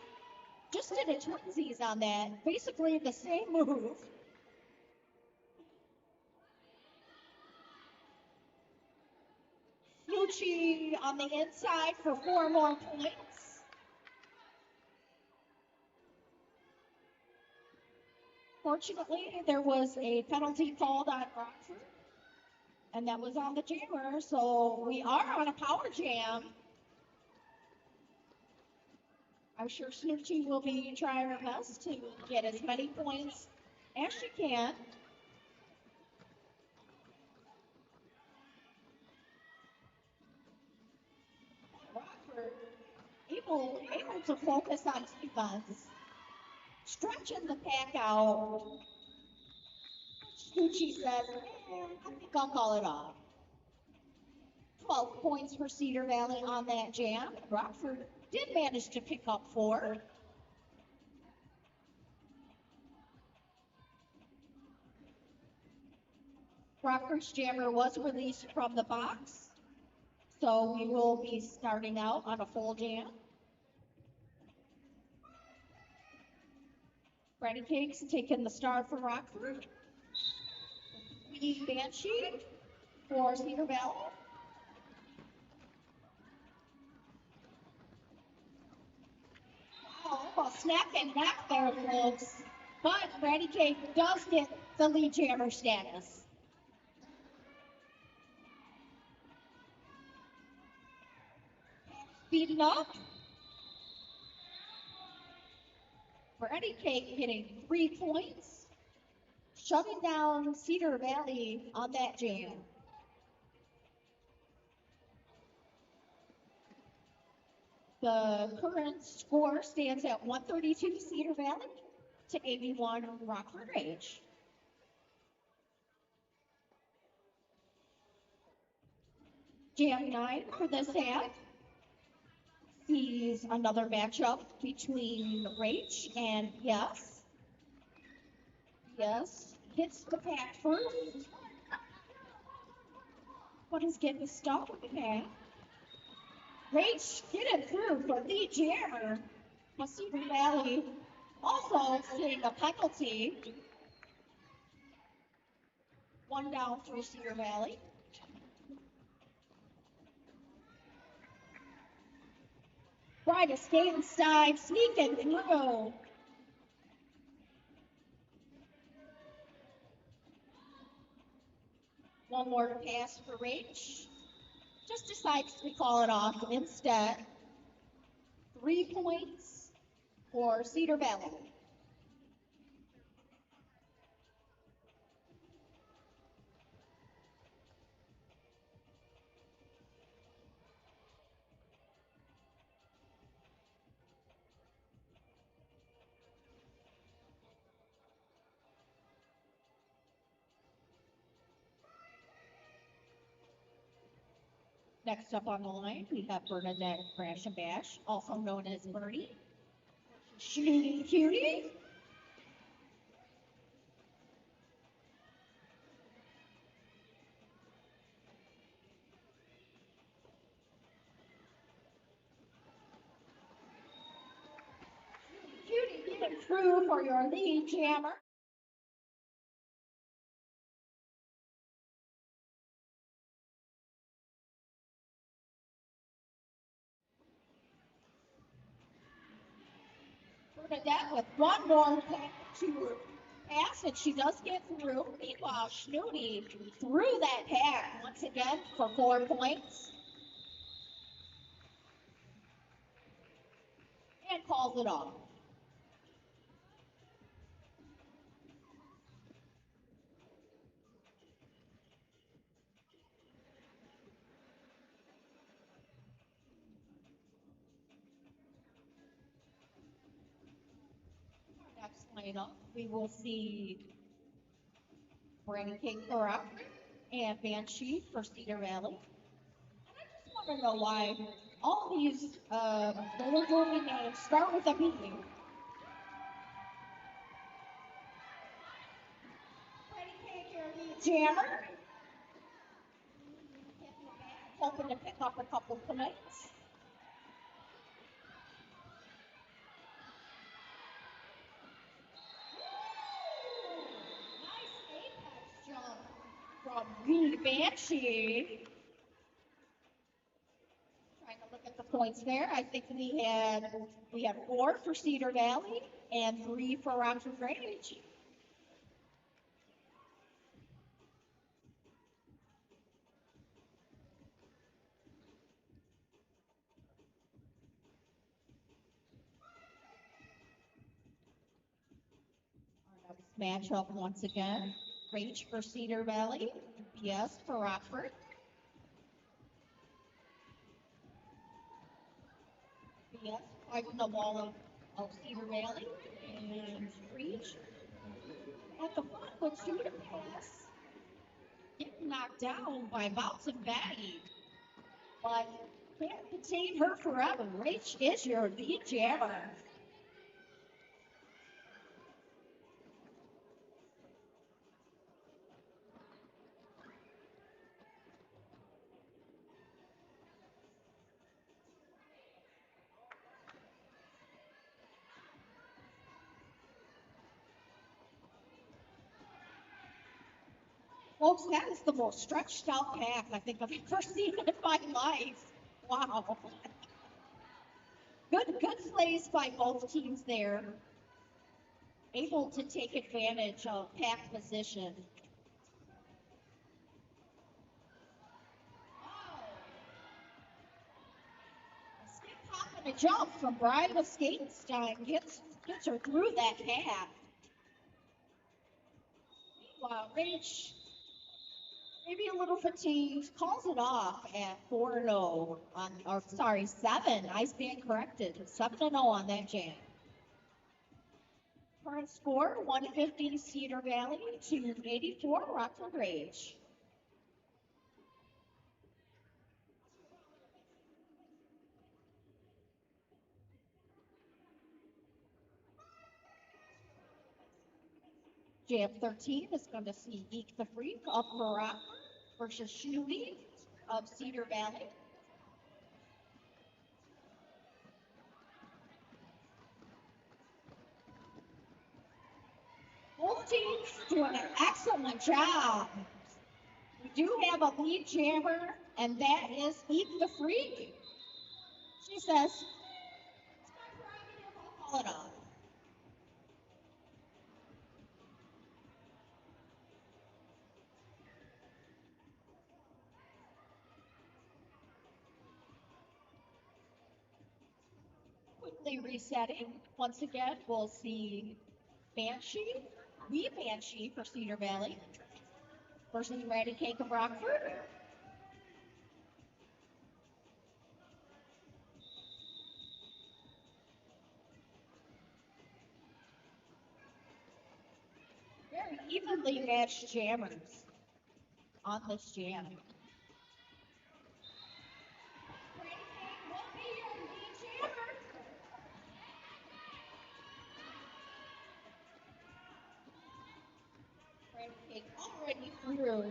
just did a twinsies on that. Basically the same move. Snoochie on the inside for 4 more points. Fortunately, there was a penalty called on Rockford, and that was on the jammer, so we are on a power jam. I'm sure Snoochie will be trying her best to get as many points as she can. Rockford able to focus on defense, stretching the pack out. Snoochie says, I think I'll call it off. 12 points for Cedar Valley on that jam. Rockford did manage to pick up 4. Rockford's jammer was released from the box, so we will be starting out on a full jam. Ready Cakes taking the start for Rockford. Banshee for Cedar Valley. Oh, snap and neck there, folks. But Ready Cake does get the lead jammer status. Speeding up. Ready Cake getting 3 points. Shutting down Cedar Valley on that jam. The current score stands at 132 Cedar Valley to 81 Rockford Rage. Jam 9 for this half sees another matchup between Rage and Yes. Yes hits the pack first, but is getting stuck with the pack. Rage getting through for the jammer, but Cedar Valley also seeing a penalty. 1 down for Cedar Valley. Try to skate inside, sneaking through. One more to pass for Rage. just decides to call it off instead. 3 points for Cedar Valley. Next up on the line, we have Bernadette Crash and Bash, also known as Birdie. Shooty Cutie. Cutie getting through for your lead jammer. Bernadette with one more to pass, and she does get through. Meanwhile, Snooty threw that pack once again for 4 points. And calls it off. Next lineup, we will see Brandy King for Rockford and Banshee for Cedar Valley. And I just want to know why all these little girly names start with a B. Brandy King, your lead jammer. Hoping to pick up a couple points. Nice apex jump from the Banshee. Trying to look at the points there. I think we had 4 for Cedar Valley and 3 for Rockford Rage. Matchup once again. Rage for Cedar Valley, PS for Rockford. PS fighting the wall of Cedar Valley and Rage at the front with Cedar Pass. Getting knocked down by Bouts and Batty. But can't contain her forever. Rage is your lead jammer. Folks, that is the most stretched out pack I think I've ever seen in my life. Wow. Good plays by both teams there. Able to take advantage of pack position. Skip hop and a jump from Bride with Skatenstein gets her through that pack. Meanwhile, Rage maybe a little fatigued, calls it off at 4-0 on, or sorry, 7. I stand corrected. 7-0 on that jam. Current score 150 Cedar Valley to 84 Rockford Rage. Jam 13 is going to see Eek the Freak of Rockford versus Snooty of Cedar Valley. Both teams doing an excellent job. We do have a lead jammer, and that is Eek the Freak. She says, it's my prerogative, I'll call it off. quickly resetting. Once again, we'll see Banshee, the Banshee for Cedar Valley versus Ready Cake of Rockford. Very evenly matched jammers on this jam. Ready Cake will be your lead jammer. Ready Cake already through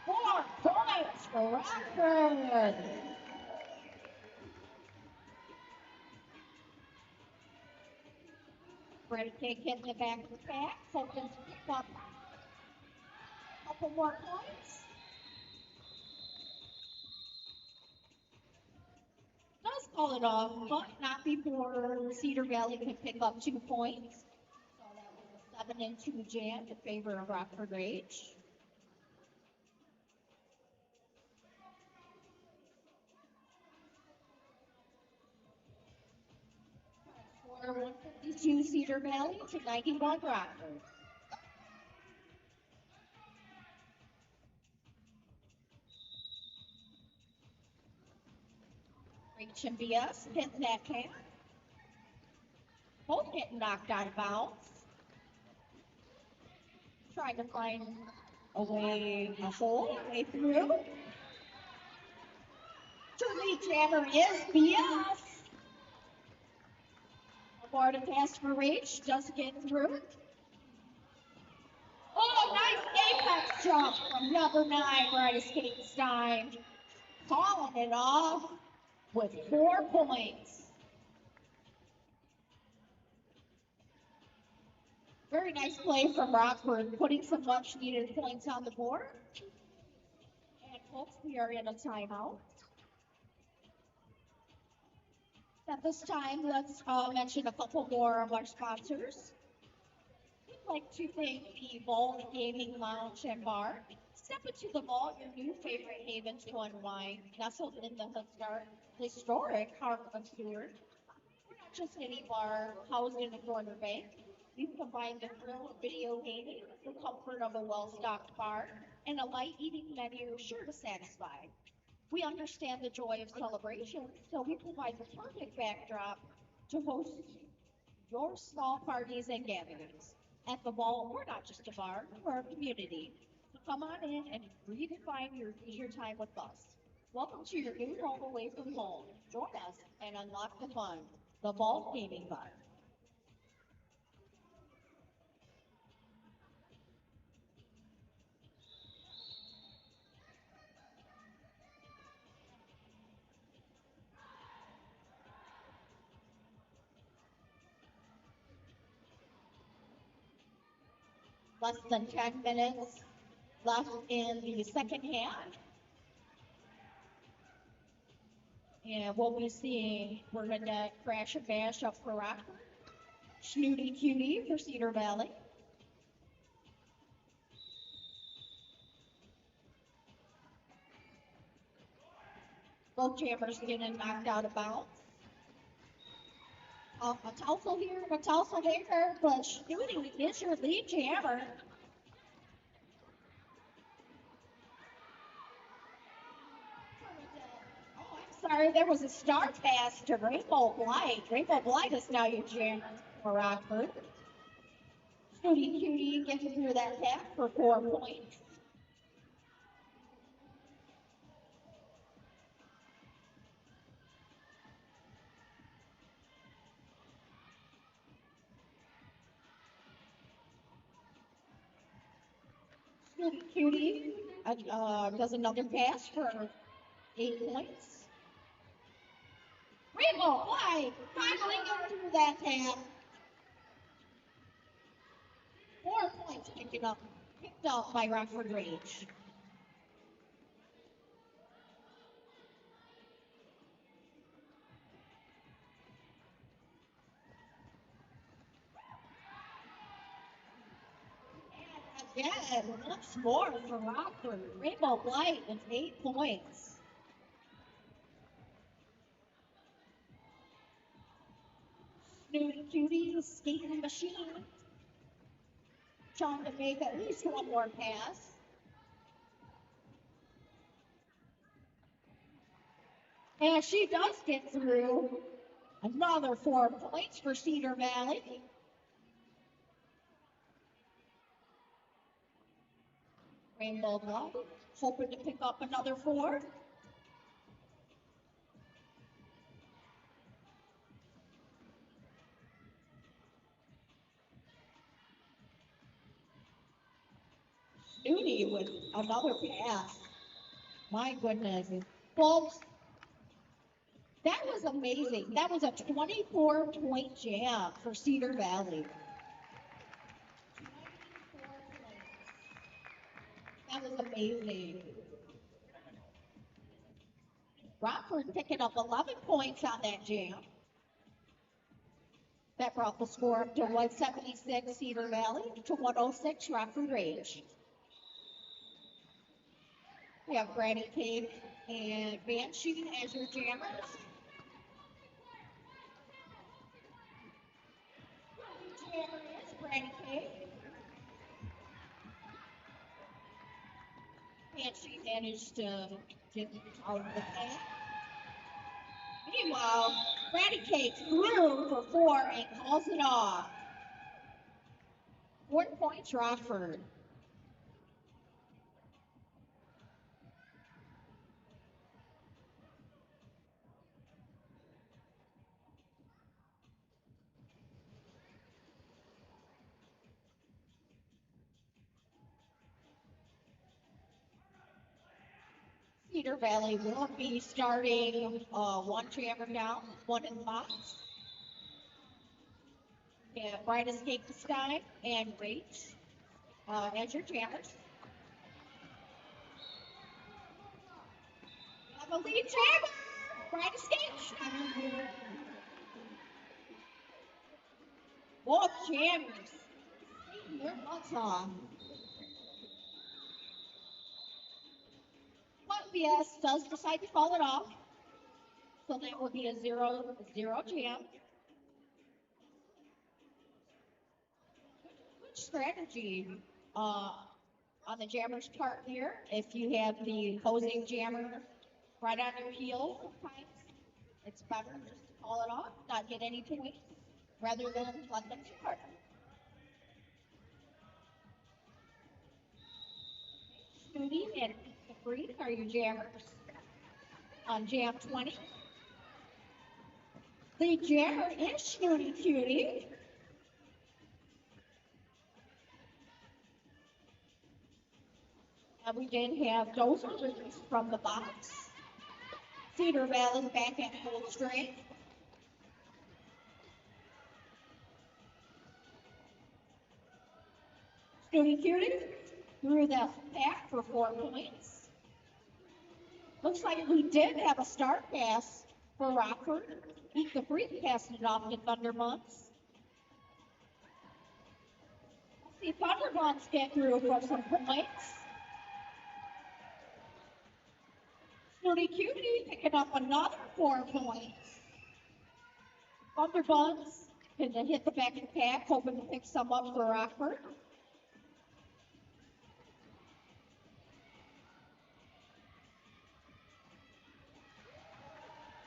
4 points for Rockford. Ready Cake getting it back to back, hoping to pick up a couple more points. Does call it off, but not before Cedar Valley could pick up 2 points. So that was a 7-2 jam in favor of Rockford Rage. Score 152 Cedar Valley to 91 Rockford. Rage and BS hitting that can. Both getting knocked out of bounds. Trying to find a hole, a way through. The lead jammer is BS. More to pass for Rage, does get through. Oh, nice apex jump from number 9, Bryce Stein. Calling it off with 4 points. Very nice play from Rockford, putting some much needed points on the board. And folks, we are in a timeout. At this time, let's mention a couple more of our sponsors. We'd like to thank the Vault Gaming Lounge and Bar. Step into the Vault, your new favorite haven to unwind, nestled in the historic heart of Stewart. We're not just any bar housed in a corner bank. We've combined the thrill of video gaming, the comfort of a well-stocked bar, and a light eating menu sure to satisfy. We understand the joy of celebration, so we provide the perfect backdrop to host your small parties and gatherings. At the Vault, we're not just a bar, we're a community. So come on in and redefine your leisure time with us. Welcome to your new home away from home. Join us and unlock the fun. The Vault Gaming Bar. Less than 10 minutes left in the second half. And we'll be seeing, we're going to crash and bash up for Rockford. Snooty Cutie for Cedar Valley. Both jammers getting knocked out of bounds. A tussle here, a tussle there, but Snooty is your lead jammer. Sorry, there was a star pass to Rainbow Blight. Rainbow Blight is now your jammer for Rockford. Snooty Cutie getting through that pass for 4 points. Snooty Cutie does another pass for 8 points. Rainbow Blight finally getting through that pass. 4 points picked up by Rockford Rage. And again, once more for Rockford. Rainbow Blight with 8 points. Snooty Cutie, the skating machine, trying to make at least one more pass. And she does get through. Another 4 points for Cedar Valley. Rainbow Blood, hoping to pick up another 4. Snooty with another pass. My goodness. Folks, that was amazing. That was a 24-point jam for Cedar Valley. 24 points. That was amazing. Rockford picking up 11 points on that jam. That brought the score up to 176 Cedar Valley to 106 Rockford Rage. We have Granny Cake and Banshee as your jammers. Jammer is Granny Cake. Banshee managed to get out of the pack. Meanwhile, Granny Cake threw for 4 and calls it off. 4 points, Rockford. Cedar Valley will be starting 1 jammer down, 1 in the box. Yeah, Brightest Cake Stein and Rach as your jammers. We have a lead jammer, Brightest Cake. Both jammers. Their butts off. But BS does decide to call it off. So that will be a 0-0 jam. Good strategy on the jammer's part here. If you have the opposing jammer right on your heel sometimes, it's better just to call it off, not get any points, rather than let them start. Snooty and the Freak are your jammers on jam 20. The jammer is Snooty Cutie. And we did have Dozer released from the box. Cedar Valley back at full strength. Snooty Cutie threw the pack for 4 points. Looks like we did have a start pass for Rockford. Eat the Freak passed it off to Thunderbuns. Let's see Thunderbuns get through for some points. Snooty Cutie picking up another 4 points. Thunderbuns can hit the back of the pack, hoping to pick some up for Rockford.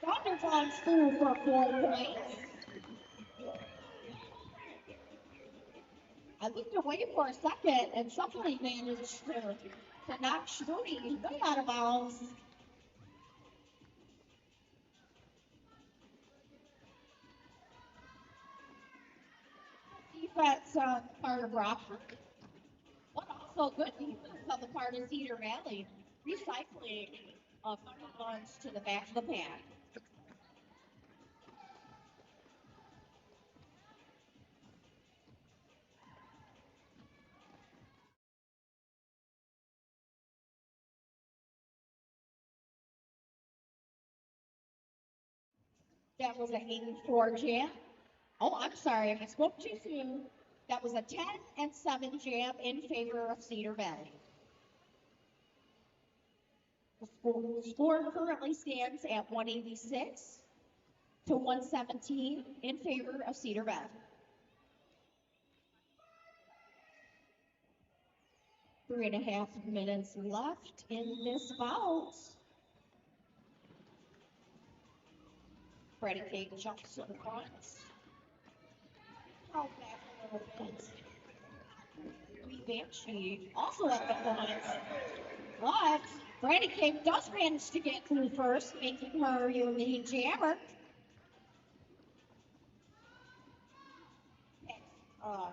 Thunderbuns through for 4 points. I looked away for a second and somebody managed to knock Snooty way out of bounds. Defense on the part of Rockford. But also good defense on the part of Cedar Valley. Recycling of Thunderbuns to the back of the pack. That was an 84 jam. Oh, I'm sorry, I spoke too soon. That was a 10-7 jam in favor of Cedar Valley. The score currently stands at 186. to 117 in favor of Cedar Valley. 3.5 minutes left in this bout. Freddie Cake jumps to the front. Out back a little bit. Banshee also at the front. But Freddie Cake does manage to get through first, making her your lead jammer.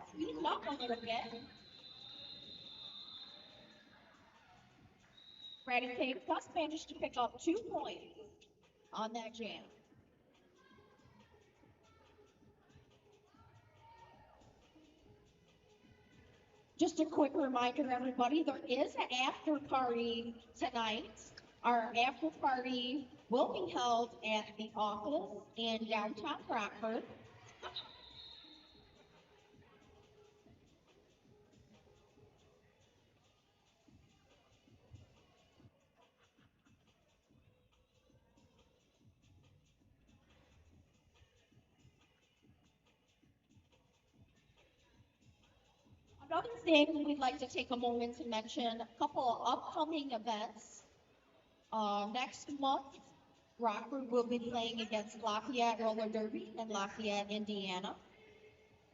Speeding up a little bit. Freddie Cake does manage to pick up 2 points on that jam. Just a quick reminder, everybody, there is an after party tonight. Our after party will be held at the office in downtown Rockford. Another thing we'd like to take a moment to mention, a couple of upcoming events. Next month, Rockford will be playing against Lafayette Roller Derby in Lafayette, Indiana.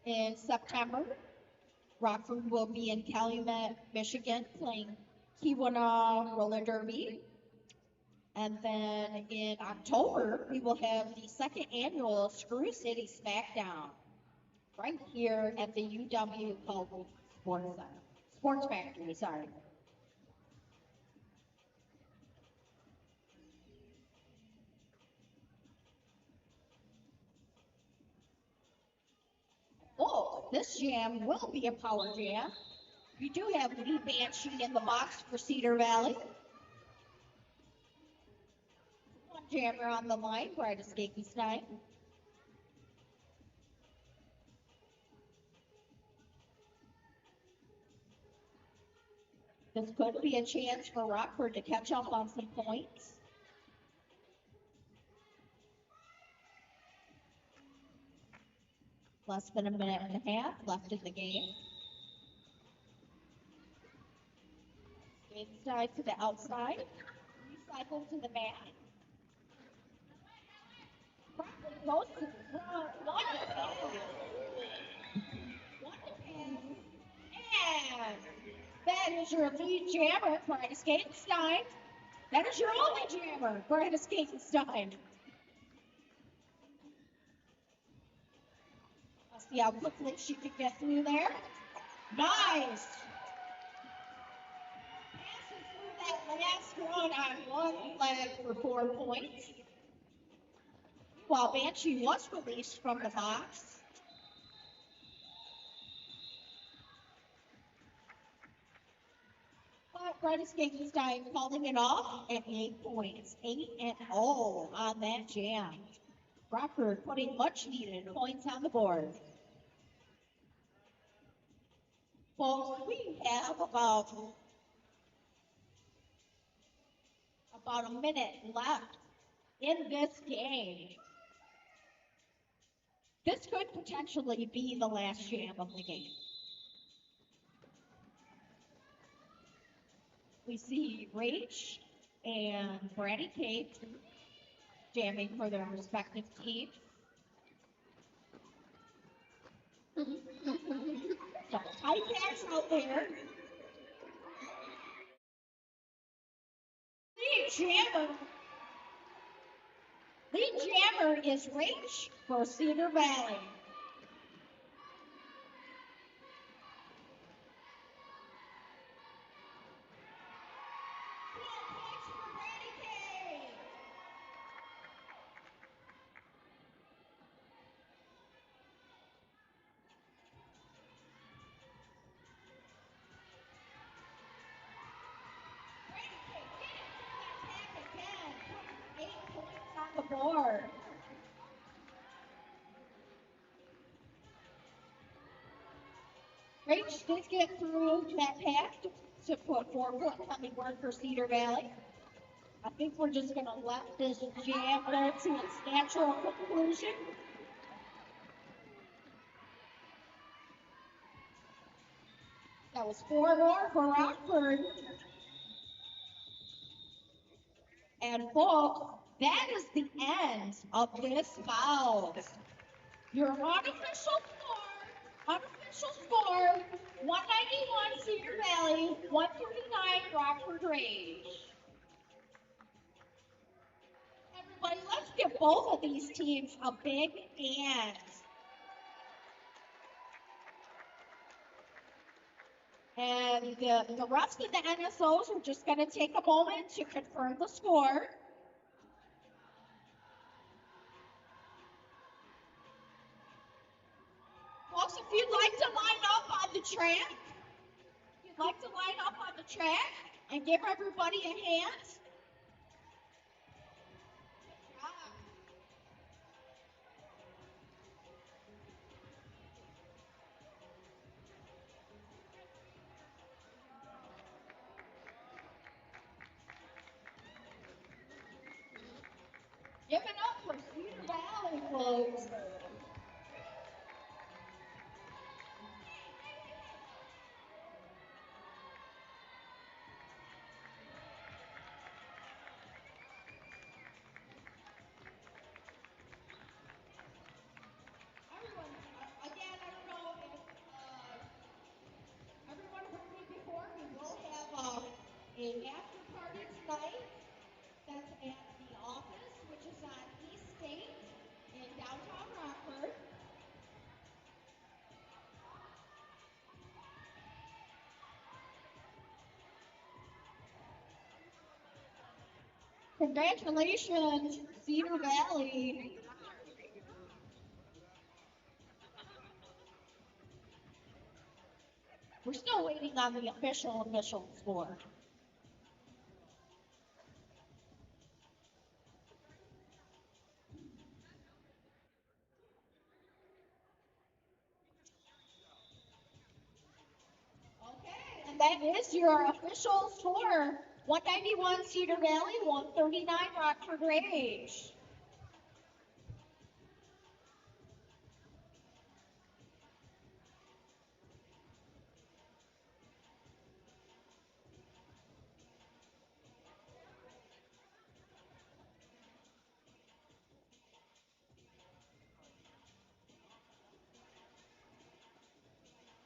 In September, Rockford will be in Calumet, Michigan, playing Keweenaw Roller Derby. And then in October, we will have the second annual Screw City Smackdown right here at the UW called Sports Factory, sorry. Oh, this jam will be a power jam. We do have Lee Banshee in the box for Cedar Valley. One jammer on the line, Brightest Stein. This could be a chance for Rockford to catch up on some points. Less than a minute and a half left in the game. Inside to the outside. Recycle to the mat. Rockford goes to the front. One and that is your lead jammer, Brightest Stein. That is your only jammer, Brightest Stein. Let's see how quickly she can get through there. Nice. Passes through that last one on one leg for 4 points. While Banshee was released from the box. But Brightest Stein calling it off at 8 points. 8-0 on that jam. Rockford putting much needed points on the board. Folks, we have about a minute left in this game. This could potentially be the last jam of the game. We see Rage and Freddie Cake jamming for their respective teams. So tight pass out there. Lead jammer is Rage for Cedar Valley. Board. Rage did get through that pack to put 4 foot coming word for Cedar Valley. I think we're just going to let this jam go to its natural conclusion. That was 4 more for Rockford. And folks, that is the end of this bout. Your unofficial score, 191 Cedar Valley, 139 Rockford Rage. Everybody, let's give both of these teams a big hand. And the rest of the NSOs are just going to take a moment to confirm the score. Folks, if you'd like to line up on the track, and give everybody a hand. Give it up for Cedar Valley, folks. Everyone, again, I don't know if everyone heard me before. We will have an after party tonight. That's at the office, which is on East State in downtown Rockford. Congratulations, Cedar Valley. We're still waiting on the official score. Okay, and that is your official score. 191 Cedar Valley, 139 Rockford Rage.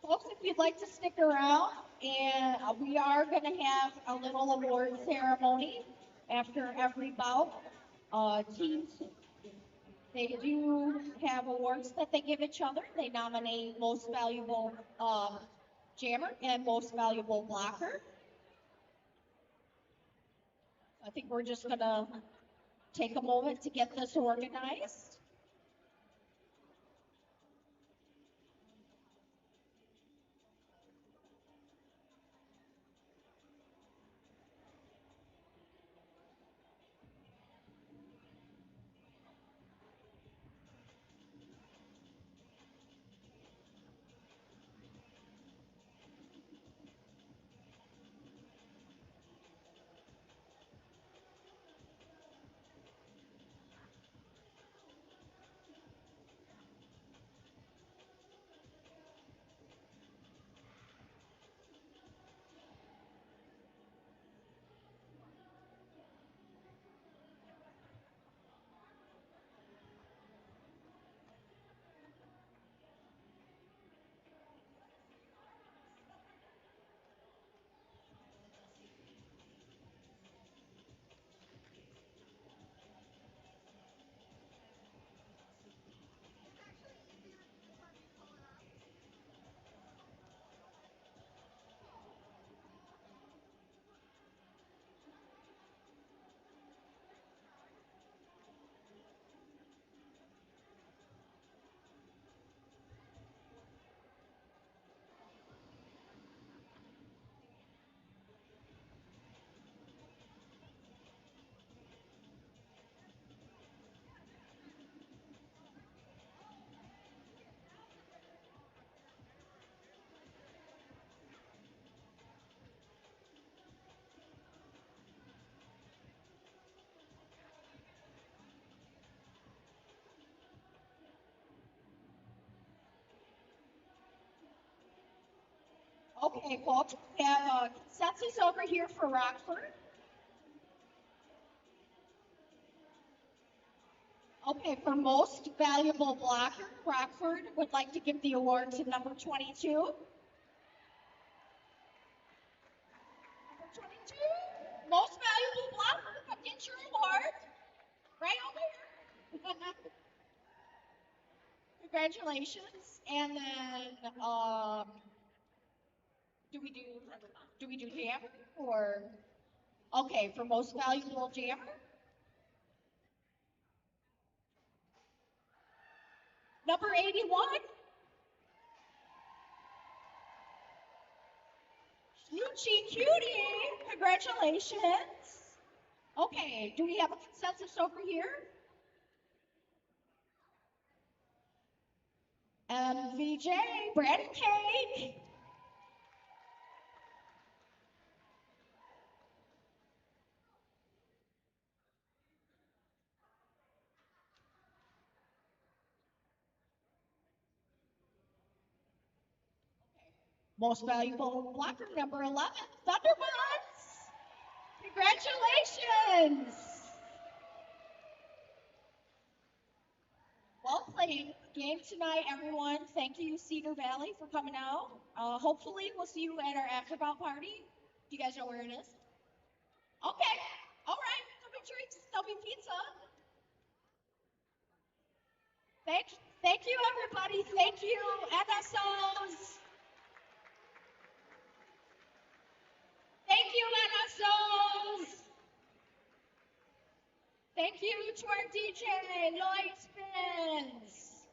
Folks, if you'd like to stick around, and we are going to have a little award ceremony after every bout. Teams, they do have awards that they give each other. They nominate most valuable jammer and most valuable blocker. I think we're just going to take a moment to get this organized. Okay, folks, we have a consensus over here for Rockford. Okay, for most valuable blocker, Rockford would like to give the award to number 22. Number 22, most valuable blocker, come get your award. Right over here. Congratulations. And then, do we do jammer or okay for most valuable jammer? Number 81, Cutie Cutie. Congratulations. Okay, do we have a consensus over here? VJ, bread and cake. Most valuable blocker, number 11, Thunderbuds. Congratulations. Well played game tonight, everyone. Thank you, Cedar Valley, for coming out. Hopefully, we'll see you at our afterbout party. Do you guys know where it is? Okay. All right. There'll be drinks. There'll be pizza. Thank, thank you, everybody. Thank you, NSOs. Thank you, NSOs. Thank you to our DJ, Lloyd Spins.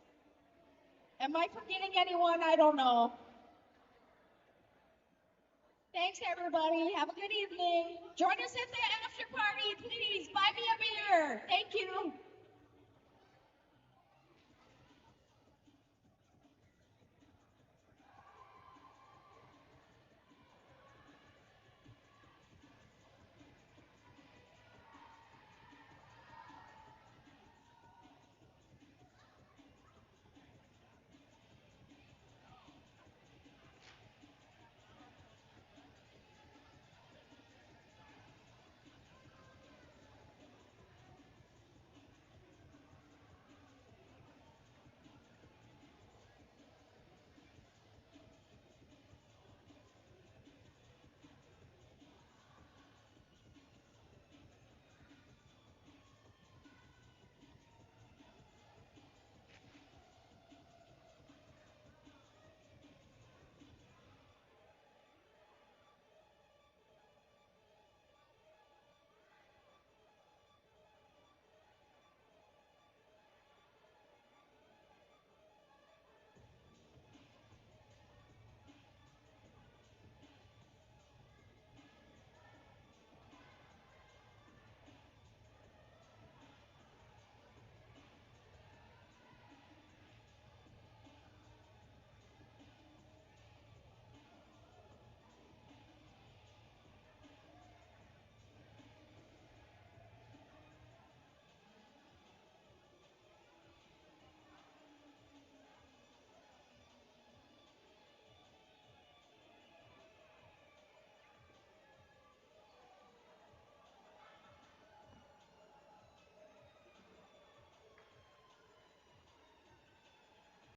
Am I forgetting anyone? I don't know. Thanks, everybody. Have a good evening. Join us at the after party, please. Buy me a beer. Thank you.